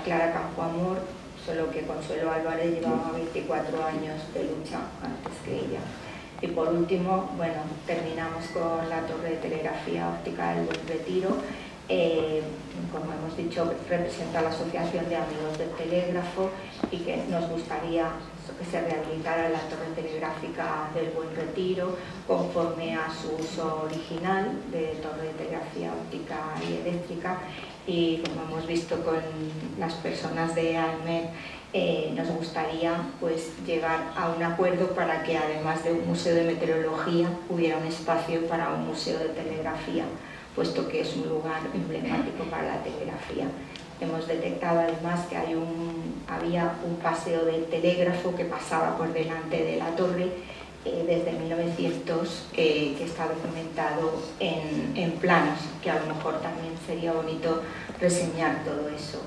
Clara Campoamor, solo que Consuelo Álvarez llevaba 24 años de lucha antes que ella. Y por último, terminamos con la torre de telegrafía óptica del Buen Retiro. Como hemos dicho, representa a la Asociación de Amigos del Telégrafo, y que nos gustaría que se rehabilitara la torre telegráfica del Buen Retiro conforme a su uso original de torre de telegrafía óptica y eléctrica. Y como hemos visto con las personas de AEMET, nos gustaría pues llegar a un acuerdo para que, además de un museo de meteorología, hubiera un espacio para un museo de telegrafía, puesto que es un lugar emblemático para la telegrafía. Hemos detectado además que había un paseo del telégrafo que pasaba por delante de la torre desde 1900, que está documentado en planos, que a lo mejor también sería bonito reseñar todo eso.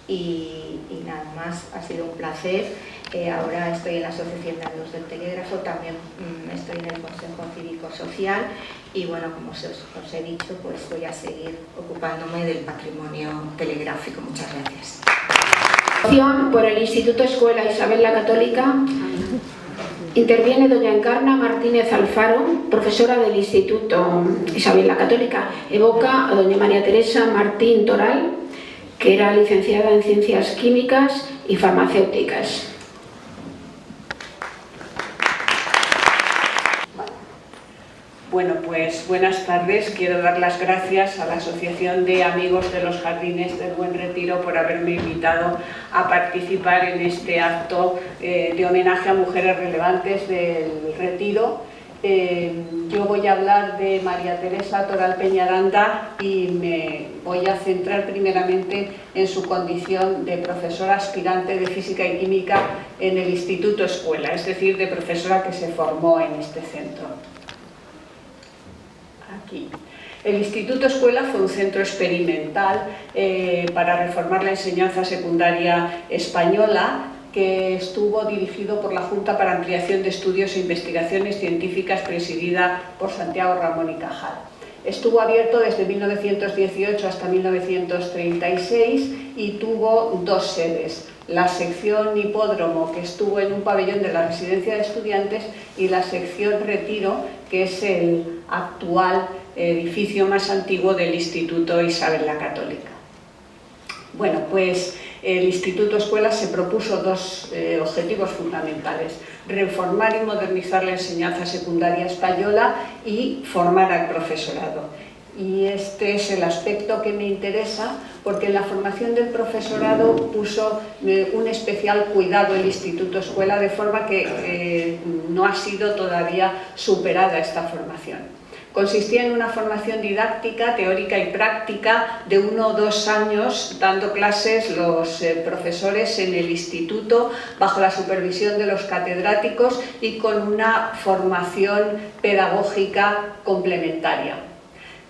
Y nada más, ha sido un placer. Ahora estoy en la Asociación de Amigos del Telégrafo, también estoy en el Consejo Cívico-Social, y como os he dicho, pues voy a seguir ocupándome del patrimonio telegráfico. Muchas gracias.
Por el Instituto Escuela Isabel la Católica interviene doña Encarna Martínez Alfaro, profesora del Instituto Isabel la Católica. Evoca a doña María Teresa Martín Toral, que era licenciada en Ciencias Químicas y Farmacéuticas.
Bueno, pues buenas tardes. Quiero dar las gracias a la Asociación de Amigos de los Jardines del Buen Retiro por haberme invitado a participar en este acto de homenaje a mujeres relevantes del Retiro. Yo voy a hablar de María Teresa Toral Peñaranda y me voy a centrar primeramente en su condición de profesora aspirante de Física y Química en el Instituto Escuela, es decir, de profesora que se formó en este centro. Aquí. El Instituto Escuela fue un centro experimental para reformar la enseñanza secundaria española, que estuvo dirigido por la Junta para Ampliación de Estudios e Investigaciones Científicas, presidida por Santiago Ramón y Cajal. Estuvo abierto desde 1918 hasta 1936 y tuvo dos sedes. La sección Hipódromo, que estuvo en un pabellón de la Residencia de Estudiantes, y la sección Retiro, que es el actual edificio más antiguo del Instituto Isabel la Católica. Bueno, pues el Instituto Escuela se propuso dos objetivos fundamentales: reformar y modernizar la enseñanza secundaria española y formar al profesorado. Y este es el aspecto que me interesa, porque en la formación del profesorado puso un especial cuidado el Instituto Escuela, de forma que no ha sido todavía superada esta formación. Consistía en una formación didáctica, teórica y práctica de 1 o 2 años, dando clases los profesores en el instituto bajo la supervisión de los catedráticos y con una formación pedagógica complementaria.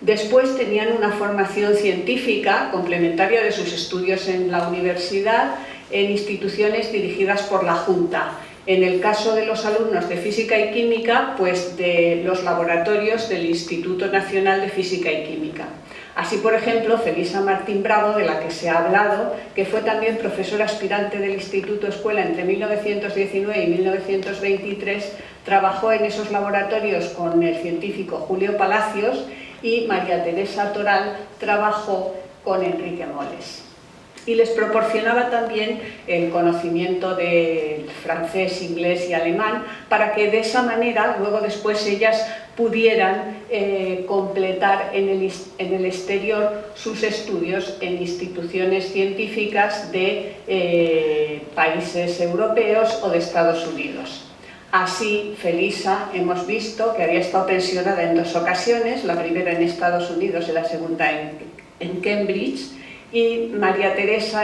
Después tenían una formación científica complementaria de sus estudios en la universidad, en instituciones dirigidas por la Junta. En el caso de los alumnos de Física y Química, pues de los laboratorios del Instituto Nacional de Física y Química. Así, por ejemplo, Felisa Martín Bravo, de la que se ha hablado, que fue también profesora aspirante del Instituto Escuela entre 1919 y 1923, trabajó en esos laboratorios con el científico Julio Palacios, y María Teresa Toral trabajó con Enrique Moles. Y les proporcionaba también el conocimiento del francés, inglés y alemán, para que de esa manera luego después ellas pudieran completar en el exterior sus estudios en instituciones científicas de países europeos o de Estados Unidos. Así, Felisa, hemos visto que había estado pensionada en 2 ocasiones, la primera en Estados Unidos y la segunda en Cambridge, y María Teresa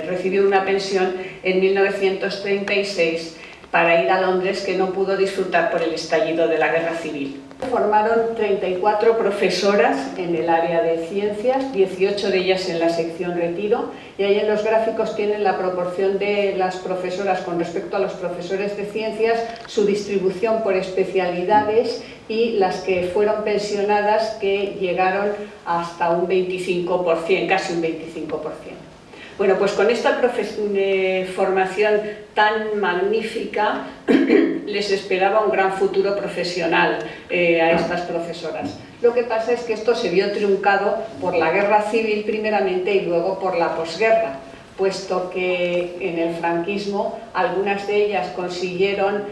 recibió una pensión en 1936 para ir a Londres, que no pudo disfrutar por el estallido de la Guerra Civil. Formaron 34 profesoras en el área de ciencias, 18 de ellas en la sección Retiro, y ahí en los gráficos tienen la proporción de las profesoras con respecto a los profesores de ciencias, su distribución por especialidades y las que fueron pensionadas, que llegaron hasta un 25%, casi un 25%. Bueno, pues con esta formación tan magnífica les esperaba un gran futuro profesional a estas profesoras. Lo que pasa es que esto se vio truncado por la guerra civil primeramente y luego por la posguerra, puesto que en el franquismo algunas de ellas consiguieron,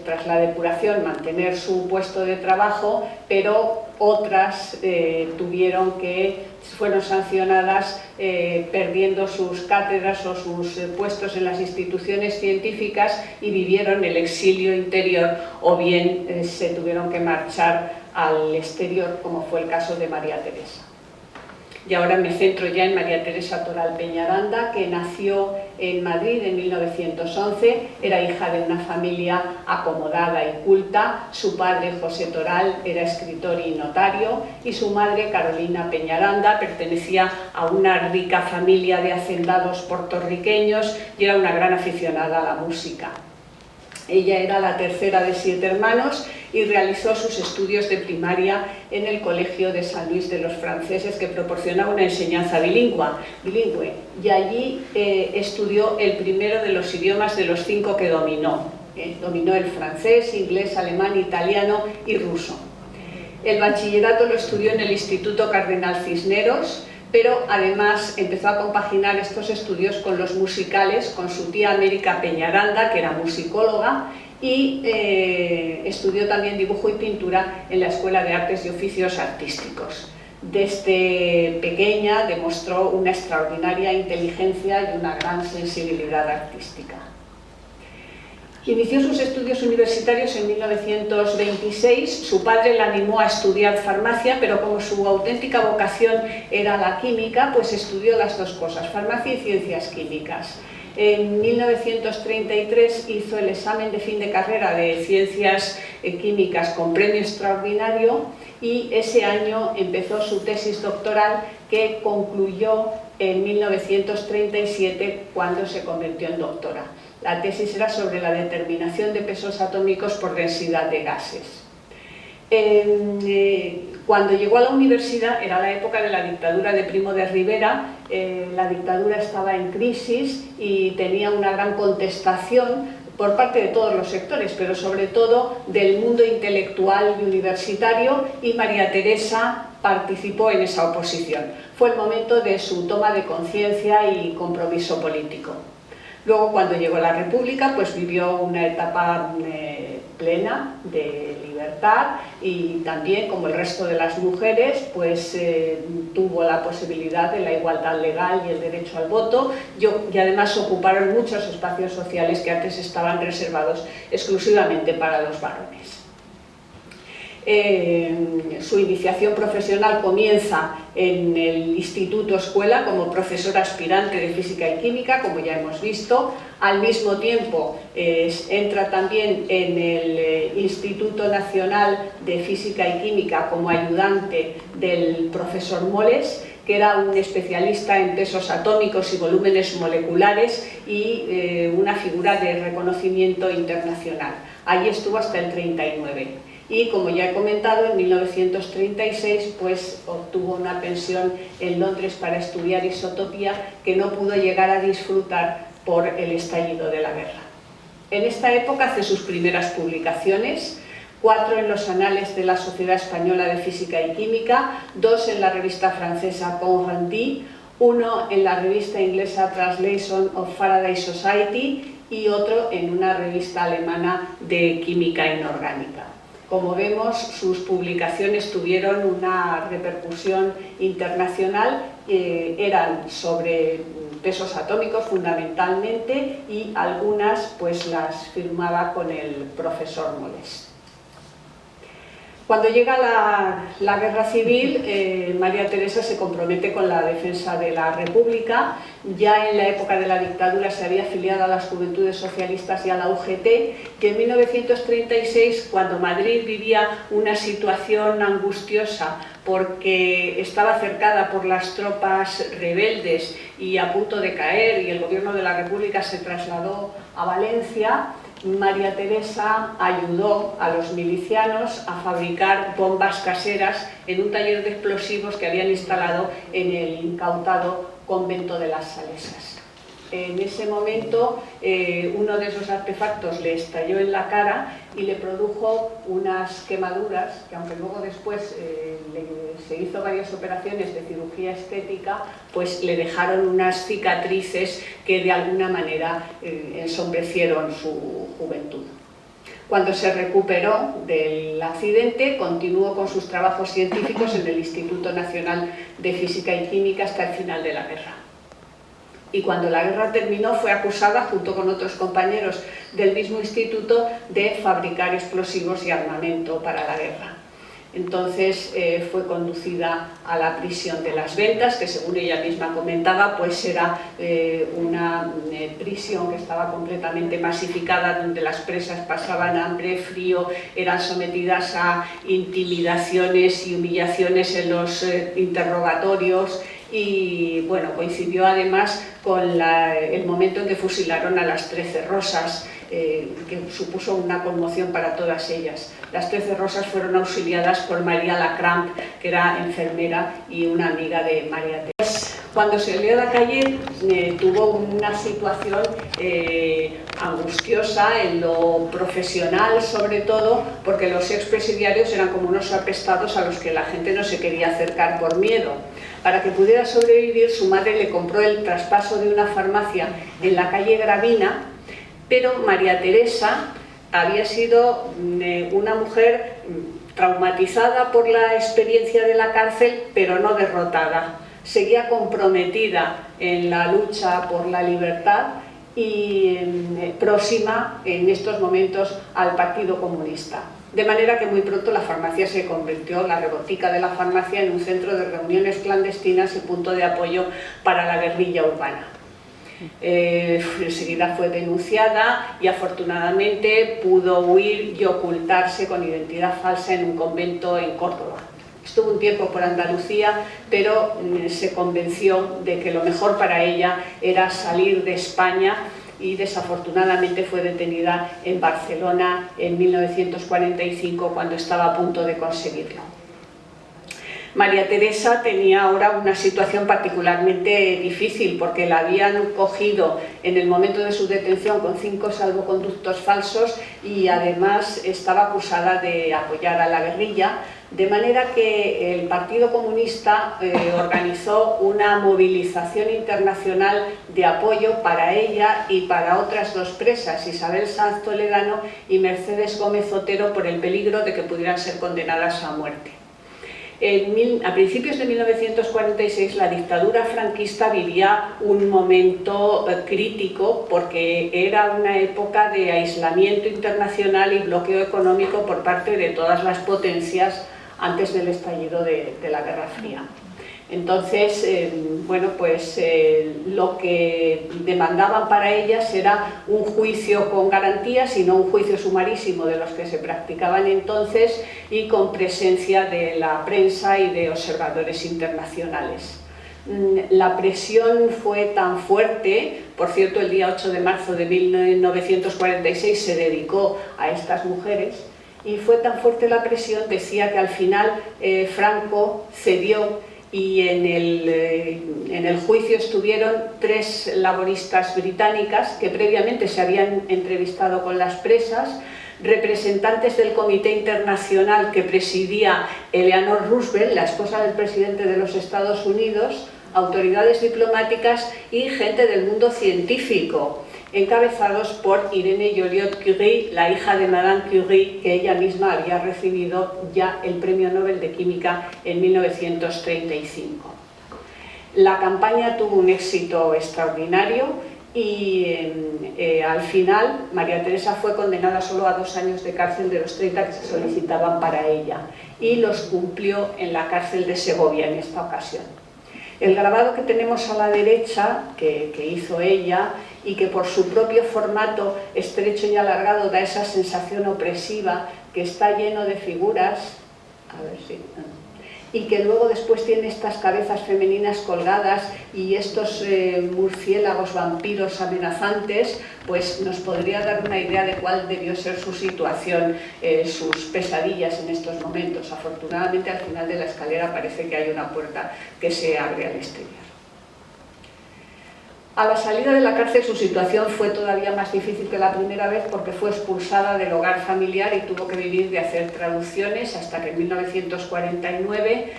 tras la depuración, mantener su puesto de trabajo, pero otras fueron sancionadas perdiendo sus cátedras o sus puestos en las instituciones científicas y vivieron el exilio interior, o bien se tuvieron que marchar al exterior, como fue el caso de María Teresa. Y ahora me centro ya en María Teresa Toral Peñaranda, que nació en Madrid en 1911, era hija de una familia acomodada y culta. Su padre, José Toral, era escritor y notario, y su madre, Carolina Peñaranda, pertenecía a una rica familia de hacendados puertorriqueños y era una gran aficionada a la música. Ella era la tercera de 7 hermanos y realizó sus estudios de primaria en el Colegio de San Luis de los Franceses, que proporciona una enseñanza bilingüe, y allí estudió el primero de los idiomas de los 5 que dominó. Dominó el francés, inglés, alemán, italiano y ruso. El bachillerato lo estudió en el Instituto Cardenal Cisneros, pero además empezó a compaginar estos estudios con los musicales, con su tía América Peñaranda, que era musicóloga, y estudió también dibujo y pintura en la Escuela de Artes y Oficios Artísticos. Desde pequeña demostró una extraordinaria inteligencia y una gran sensibilidad artística. Inició sus estudios universitarios en 1926, su padre la animó a estudiar farmacia, pero como su auténtica vocación era la química, pues estudió las dos cosas, farmacia y ciencias químicas. En 1933 hizo el examen de fin de carrera de ciencias químicas con premio extraordinario y ese año empezó su tesis doctoral, que concluyó en 1937 cuando se convirtió en doctora. La tesis era sobre la determinación de pesos atómicos por densidad de gases. Cuando llegó a la universidad era la época de la dictadura de Primo de Rivera, la dictadura estaba en crisis y tenía una gran contestación por parte de todos los sectores, pero sobre todo del mundo intelectual y universitario, y María Teresa participó en esa oposición. Fue el momento de su toma de conciencia y compromiso político. Luego, cuando llegó la República, pues vivió una etapa plena de libertad y también, como el resto de las mujeres, pues tuvo la posibilidad de la igualdad legal y el derecho al voto, y además ocuparon muchos espacios sociales que antes estaban reservados exclusivamente para los varones. Su iniciación profesional comienza en el Instituto Escuela como profesora aspirante de Física y Química, como ya hemos visto. Al mismo tiempo entra también en el Instituto Nacional de Física y Química como ayudante del profesor Moles, que era un especialista en pesos atómicos y volúmenes moleculares y una figura de reconocimiento internacional. Allí estuvo hasta el 39. Y, como ya he comentado, en 1936 pues, obtuvo una pensión en Londres para estudiar isotopía que no pudo llegar a disfrutar por el estallido de la guerra. En esta época hace sus primeras publicaciones, 4 en los anales de la Sociedad Española de Física y Química, 2 en la revista francesa Conranty, 1 en la revista inglesa Translation of Faraday Society y otro en una revista alemana de química inorgánica. Como vemos, sus publicaciones tuvieron una repercusión internacional, eran sobre pesos atómicos fundamentalmente, y algunas pues las firmaba con el profesor Moles. Cuando llega la guerra civil, María Teresa se compromete con la defensa de la República. Ya en la época de la dictadura se había afiliado a las Juventudes Socialistas y a la UGT, y en 1936, cuando Madrid vivía una situación angustiosa porque estaba cercada por las tropas rebeldes y a punto de caer, y el gobierno de la República se trasladó a Valencia, María Teresa ayudó a los milicianos a fabricar bombas caseras en un taller de explosivos que habían instalado en el incautado convento de las Salesas. En ese momento uno de esos artefactos le estalló en la cara y le produjo unas quemaduras que, aunque luego después se hizo varias operaciones de cirugía estética, pues le dejaron unas cicatrices que de alguna manera ensombrecieron su juventud. Cuando se recuperó del accidente, continuó con sus trabajos científicos en el Instituto Nacional de Física y Química hasta el final de la guerra. Y cuando la guerra terminó, fue acusada, junto con otros compañeros del mismo instituto, de fabricar explosivos y armamento para la guerra. Entonces fue conducida a la prisión de Las Ventas, que, según ella misma comentaba, pues era una prisión que estaba completamente masificada, donde las presas pasaban hambre, frío, eran sometidas a intimidaciones y humillaciones en los interrogatorios. Y bueno, coincidió además con el momento en que fusilaron a las 13 Rosas, que supuso una conmoción para todas ellas. Las 13 Rosas fueron auxiliadas por María Lacramp, que era enfermera y una amiga de María Teresa. Cuando salió a la calle tuvo una situación angustiosa en lo profesional, sobre todo porque los expresidiarios eran como unos apestados a los que la gente no se quería acercar por miedo. Para que pudiera sobrevivir, su madre le compró el traspaso de una farmacia en la calle Gravina, pero María Teresa había sido una mujer traumatizada por la experiencia de la cárcel, pero no derrotada. Seguía comprometida en la lucha por la libertad y próxima en estos momentos al Partido Comunista. De manera que muy pronto la farmacia se convirtió, la rebotica de la farmacia, en un centro de reuniones clandestinas y punto de apoyo para la guerrilla urbana. Enseguida fue denunciada y afortunadamente pudo huir y ocultarse con identidad falsa en un convento en Córdoba. Estuvo un tiempo por Andalucía, pero se convenció de que lo mejor para ella era salir de España, y desafortunadamente fue detenida en Barcelona en 1945, cuando estaba a punto de conseguirlo. María Teresa tenía ahora una situación particularmente difícil porque la habían cogido en el momento de su detención con 5 salvoconductos falsos y además estaba acusada de apoyar a la guerrilla, de manera que el Partido Comunista organizó una movilización internacional de apoyo para ella y para otras 2 presas, Isabel Sanz Toledano y Mercedes Gómez Otero, por el peligro de que pudieran ser condenadas a muerte. A principios de 1946 la dictadura franquista vivía un momento crítico porque era una época de aislamiento internacional y bloqueo económico por parte de todas las potencias antes del estallido de la Guerra Fría. Entonces, bueno, pues lo que demandaban para ellas era un juicio con garantías y no un juicio sumarísimo de los que se practicaban entonces y con presencia de la prensa y de observadores internacionales. La presión fue tan fuerte, por cierto, el día 8 de marzo de 1946 se dedicó a estas mujeres, y fue tan fuerte la presión, decía, que al final Franco cedió y en el juicio estuvieron 3 laboristas británicas que previamente se habían entrevistado con las presas, representantes del Comité Internacional que presidía Eleanor Roosevelt, la esposa del presidente de los Estados Unidos, autoridades diplomáticas y gente del mundo científico, encabezados por Irene Joliot-Curie, la hija de Madame Curie, que ella misma había recibido ya el Premio Nobel de Química en 1935. La campaña tuvo un éxito extraordinario y al final María Teresa fue condenada solo a 2 años de cárcel de los 30 que se solicitaban para ella, y los cumplió en la cárcel de Segovia en esta ocasión. El grabado que tenemos a la derecha, que hizo ella, y que por su propio formato estrecho y alargado da esa sensación opresiva, que está lleno de figuras, a ver si... y que luego después tiene estas cabezas femeninas colgadas y estos murciélagos vampiros amenazantes, pues nos podría dar una idea de cuál debió ser su situación, sus pesadillas en estos momentos. Afortunadamente al final de la escalera parece que hay una puerta que se abre al exterior. A la salida de la cárcel su situación fue todavía más difícil que la primera vez porque fue expulsada del hogar familiar y tuvo que vivir de hacer traducciones hasta que en 1949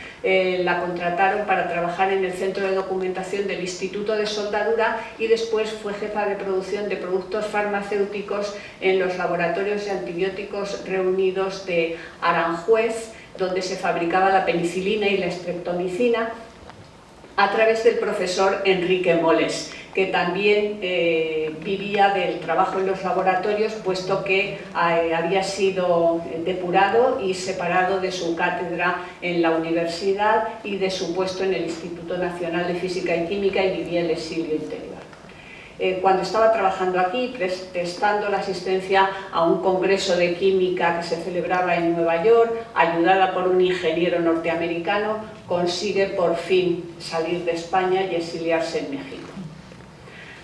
la contrataron para trabajar en el Centro de Documentación del Instituto de Soldadura y después fue jefa de producción de productos farmacéuticos en los laboratorios de antibióticos reunidos de Aranjuez, donde se fabricaba la penicilina y la streptomicina, a través del profesor Enrique Moles, que también vivía del trabajo en los laboratorios, puesto que había sido depurado y separado de su cátedra en la universidad y de su puesto en el Instituto Nacional de Física y Química, y vivía el exilio interior. Cuando estaba trabajando aquí, prestando la asistencia a un congreso de química que se celebraba en Nueva York, ayudada por un ingeniero norteamericano, consigue por fin salir de España y exiliarse en México.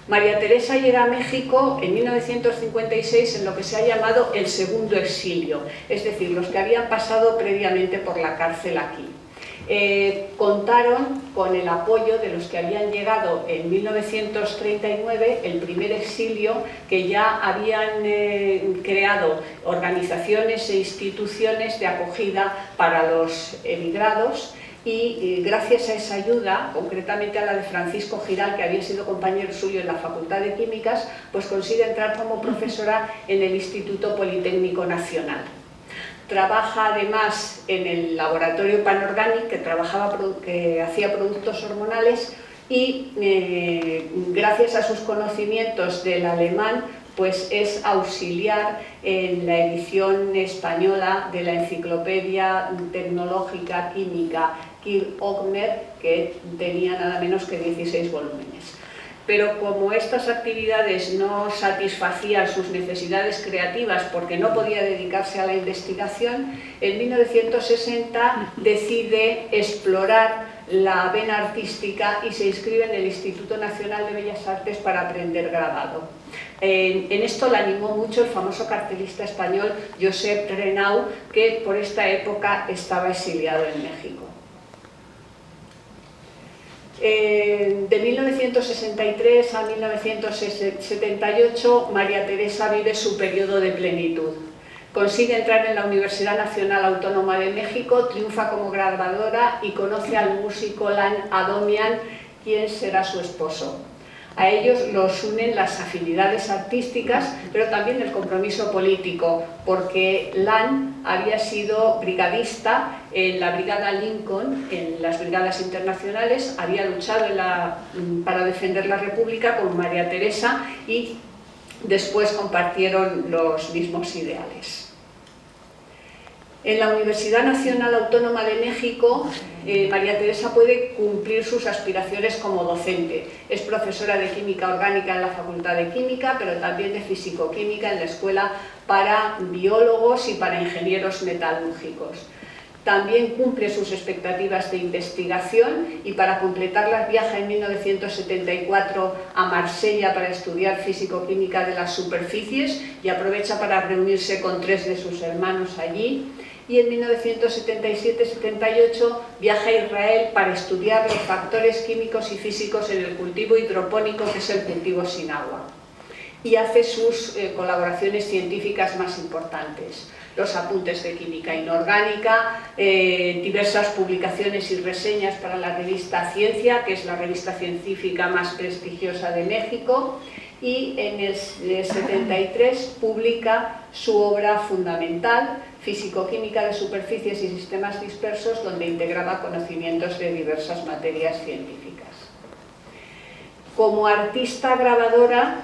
María Teresa llega a México en 1956 en lo que se ha llamado el segundo exilio, es decir, los que habían pasado previamente por la cárcel aquí. Contaron con el apoyo de los que habían llegado en 1939, el primer exilio, que ya habían creado organizaciones e instituciones de acogida para los emigrados, y gracias a esa ayuda, concretamente a la de Francisco Giral, que había sido compañero suyo en la Facultad de Químicas, pues consigue entrar como profesora en el Instituto Politécnico Nacional. Trabaja además en el laboratorio Panorganic, que hacía productos hormonales, y gracias a sus conocimientos del alemán, pues es auxiliar en la edición española de la Enciclopedia Tecnológica Química Kirk Ogner, que tenía nada menos que 16 volúmenes. Pero como estas actividades no satisfacían sus necesidades creativas porque no podía dedicarse a la investigación, en 1960 decide explorar la vena artística y se inscribe en el Instituto Nacional de Bellas Artes para aprender grabado. En esto la animó mucho el famoso cartelista español Josep Renau, que por esta época estaba exiliado en México. De 1963 a 1978, María Teresa vive su periodo de plenitud. Consigue entrar en la Universidad Nacional Autónoma de México, triunfa como grabadora y conoce al músico Lan Adomian, quien será su esposo. A ellos los unen las afinidades artísticas, pero también el compromiso político, porque Lan había sido brigadista en la Brigada Lincoln, en las brigadas internacionales, había luchado para defender la República con María Teresa y después compartieron los mismos ideales. En la Universidad Nacional Autónoma de México, María Teresa puede cumplir sus aspiraciones como docente. Es profesora de Química Orgánica en la Facultad de Química, pero también de Físico-Química en la Escuela para Biólogos y para Ingenieros Metalúrgicos. También cumple sus expectativas de investigación y para completarlas viaja en 1974 a Marsella para estudiar Físico-Química de las superficies y aprovecha para reunirse con 3 de sus hermanos allí. Y en 1977-78 viaja a Israel para estudiar los factores químicos y físicos en el cultivo hidropónico, que es el cultivo sin agua. Y hace sus colaboraciones científicas más importantes. Los apuntes de química inorgánica, diversas publicaciones y reseñas para la revista Ciencia, que es la revista científica más prestigiosa de México, y en el 73 publica su obra fundamental, Físico-Química de superficies y sistemas dispersos, donde integraba conocimientos de diversas materias científicas. Como artista grabadora,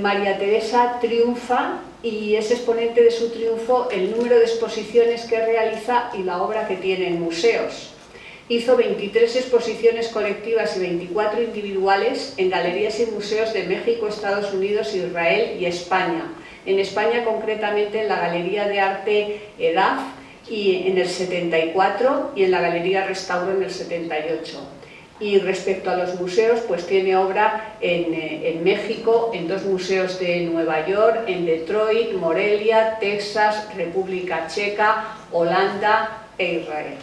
María Teresa triunfa y es exponente de su triunfo el número de exposiciones que realiza y la obra que tiene en museos. Hizo 23 exposiciones colectivas y 24 individuales en galerías y museos de México, Estados Unidos, Israel y España. En España, concretamente, en la Galería de Arte EDAF y en el 74 y en la Galería Restauro en el 78. Y respecto a los museos, pues tiene obra en México, en 2 museos de Nueva York, en Detroit, Morelia, Texas, República Checa, Holanda e Israel.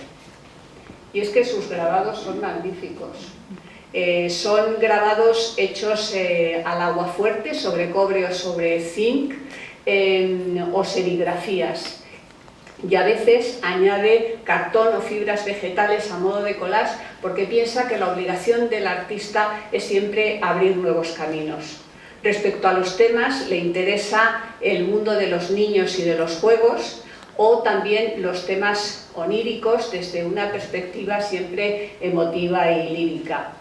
Y es que sus grabados son magníficos. Son grabados hechos al aguafuerte, sobre cobre o sobre zinc, o serigrafías. Y a veces añade cartón o fibras vegetales a modo de collage, porque piensa que la obligación del artista es siempre abrir nuevos caminos. Respecto a los temas, le interesa el mundo de los niños y de los juegos, o también los temas oníricos desde una perspectiva siempre emotiva y lírica.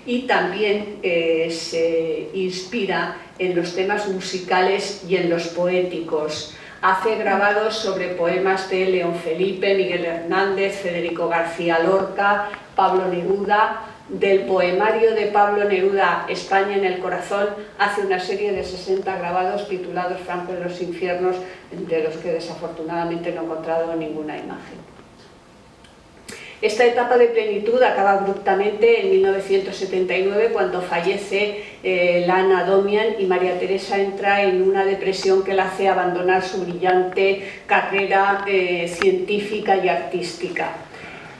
Y también se inspira en los temas musicales y en los poéticos. Hace grabados sobre poemas de León Felipe, Miguel Hernández, Federico García Lorca, Pablo Neruda. Del poemario de Pablo Neruda, España en el corazón, hace una serie de 60 grabados titulados Franco en los infiernos, de los que desafortunadamente no he encontrado ninguna imagen. Esta etapa de plenitud acaba abruptamente en 1979, cuando fallece Lan Adomian, y María Teresa entra en una depresión que la hace abandonar su brillante carrera científica y artística.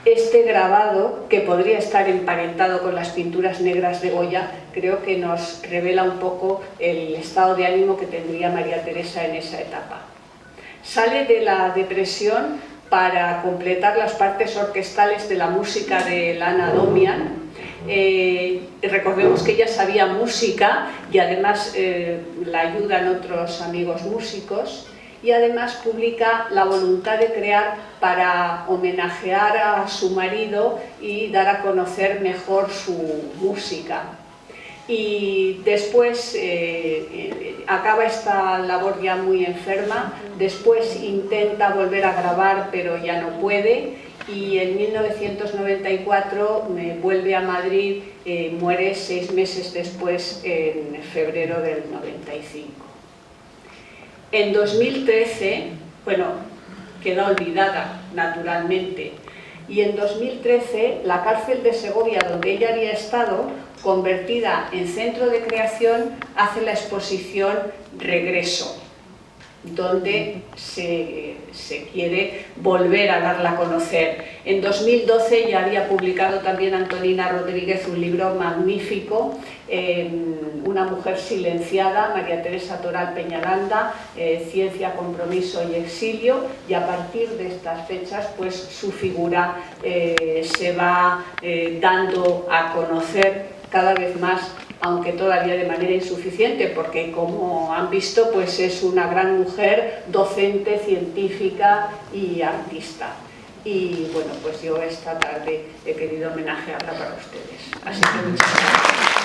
Este grabado, que podría estar emparentado con las pinturas negras de Goya, creo que nos revela un poco el estado de ánimo que tendría María Teresa en esa etapa. Sale de la depresión para completar las partes orquestales de la música de Lan Adomian. Recordemos que ella sabía música y además la ayudan otros amigos músicos, y además publica La voluntad de crear para homenajear a su marido y dar a conocer mejor su música. Y después acaba esta labor ya muy enferma, después intenta volver a grabar pero ya no puede, y en 1994 vuelve a Madrid, muere 6 meses después, en febrero del 95. En 2013, bueno, queda olvidada naturalmente, y en 2013 la cárcel de Segovia, donde ella había estado, convertida en centro de creación, hace la exposición Regreso. donde se quiere volver a darla a conocer. En 2012 ya había publicado también Antonina Rodríguez un libro magnífico, Una mujer silenciada, María Teresa Toral Peñaranda, Ciencia, compromiso y exilio, y a partir de estas fechas pues su figura se va dando a conocer cada vez más, aunque todavía de manera insuficiente, porque como han visto pues es una gran mujer, docente, científica y artista. Y bueno, pues yo esta tarde he querido homenajearla para ustedes. Así que muchas gracias.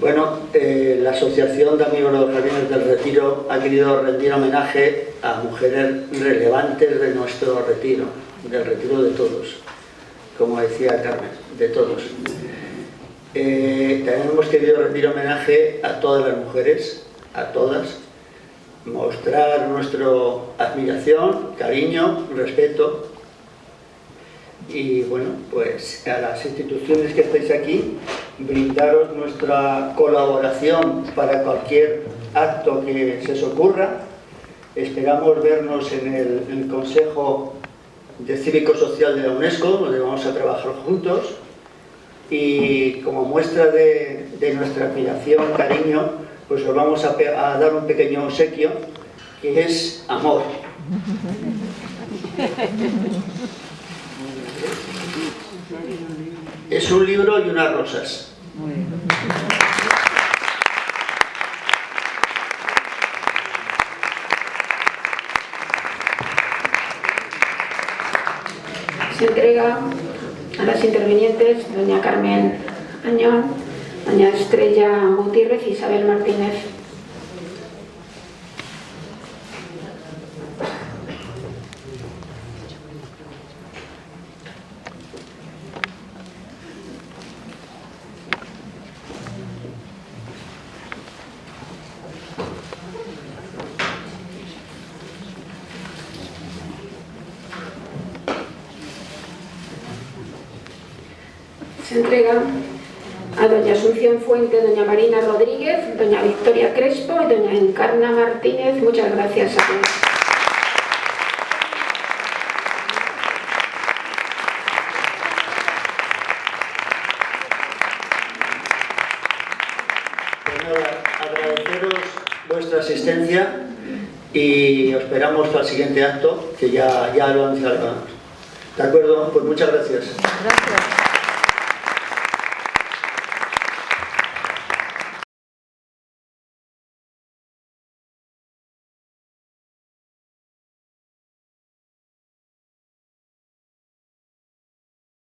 Bueno, la Asociación de Amigos de los Jardines del Retiro ha querido rendir homenaje a mujeres relevantes de nuestro retiro, del retiro de todos, como decía Carmen, de todos. También hemos querido rendir homenaje a todas las mujeres, a todas, mostrar nuestra admiración, cariño, respeto. Y bueno, pues a las instituciones que estáis aquí, brindaros nuestra colaboración para cualquier acto que se os ocurra. Esperamos vernos en el Consejo de Cívico-Social de la UNESCO, donde vamos a trabajar juntos. Y como muestra de nuestra admiración, cariño, pues os vamos a dar un pequeño obsequio, que es amor. Es un libro y unas rosas.
Se entrega a las intervinientes doña Carmen Añón, doña Estrella Gutiérrez y Isabel Martínez. Se entrega a doña Asunción Fuente, doña Marina Rodríguez, doña Victoria Crespo y doña Encarna Martínez. Muchas gracias a todos.
Agradeceros vuestra asistencia y os esperamos para el siguiente acto, que ya lo anunciaremos. ¿De acuerdo? Pues muchas gracias.
Gracias.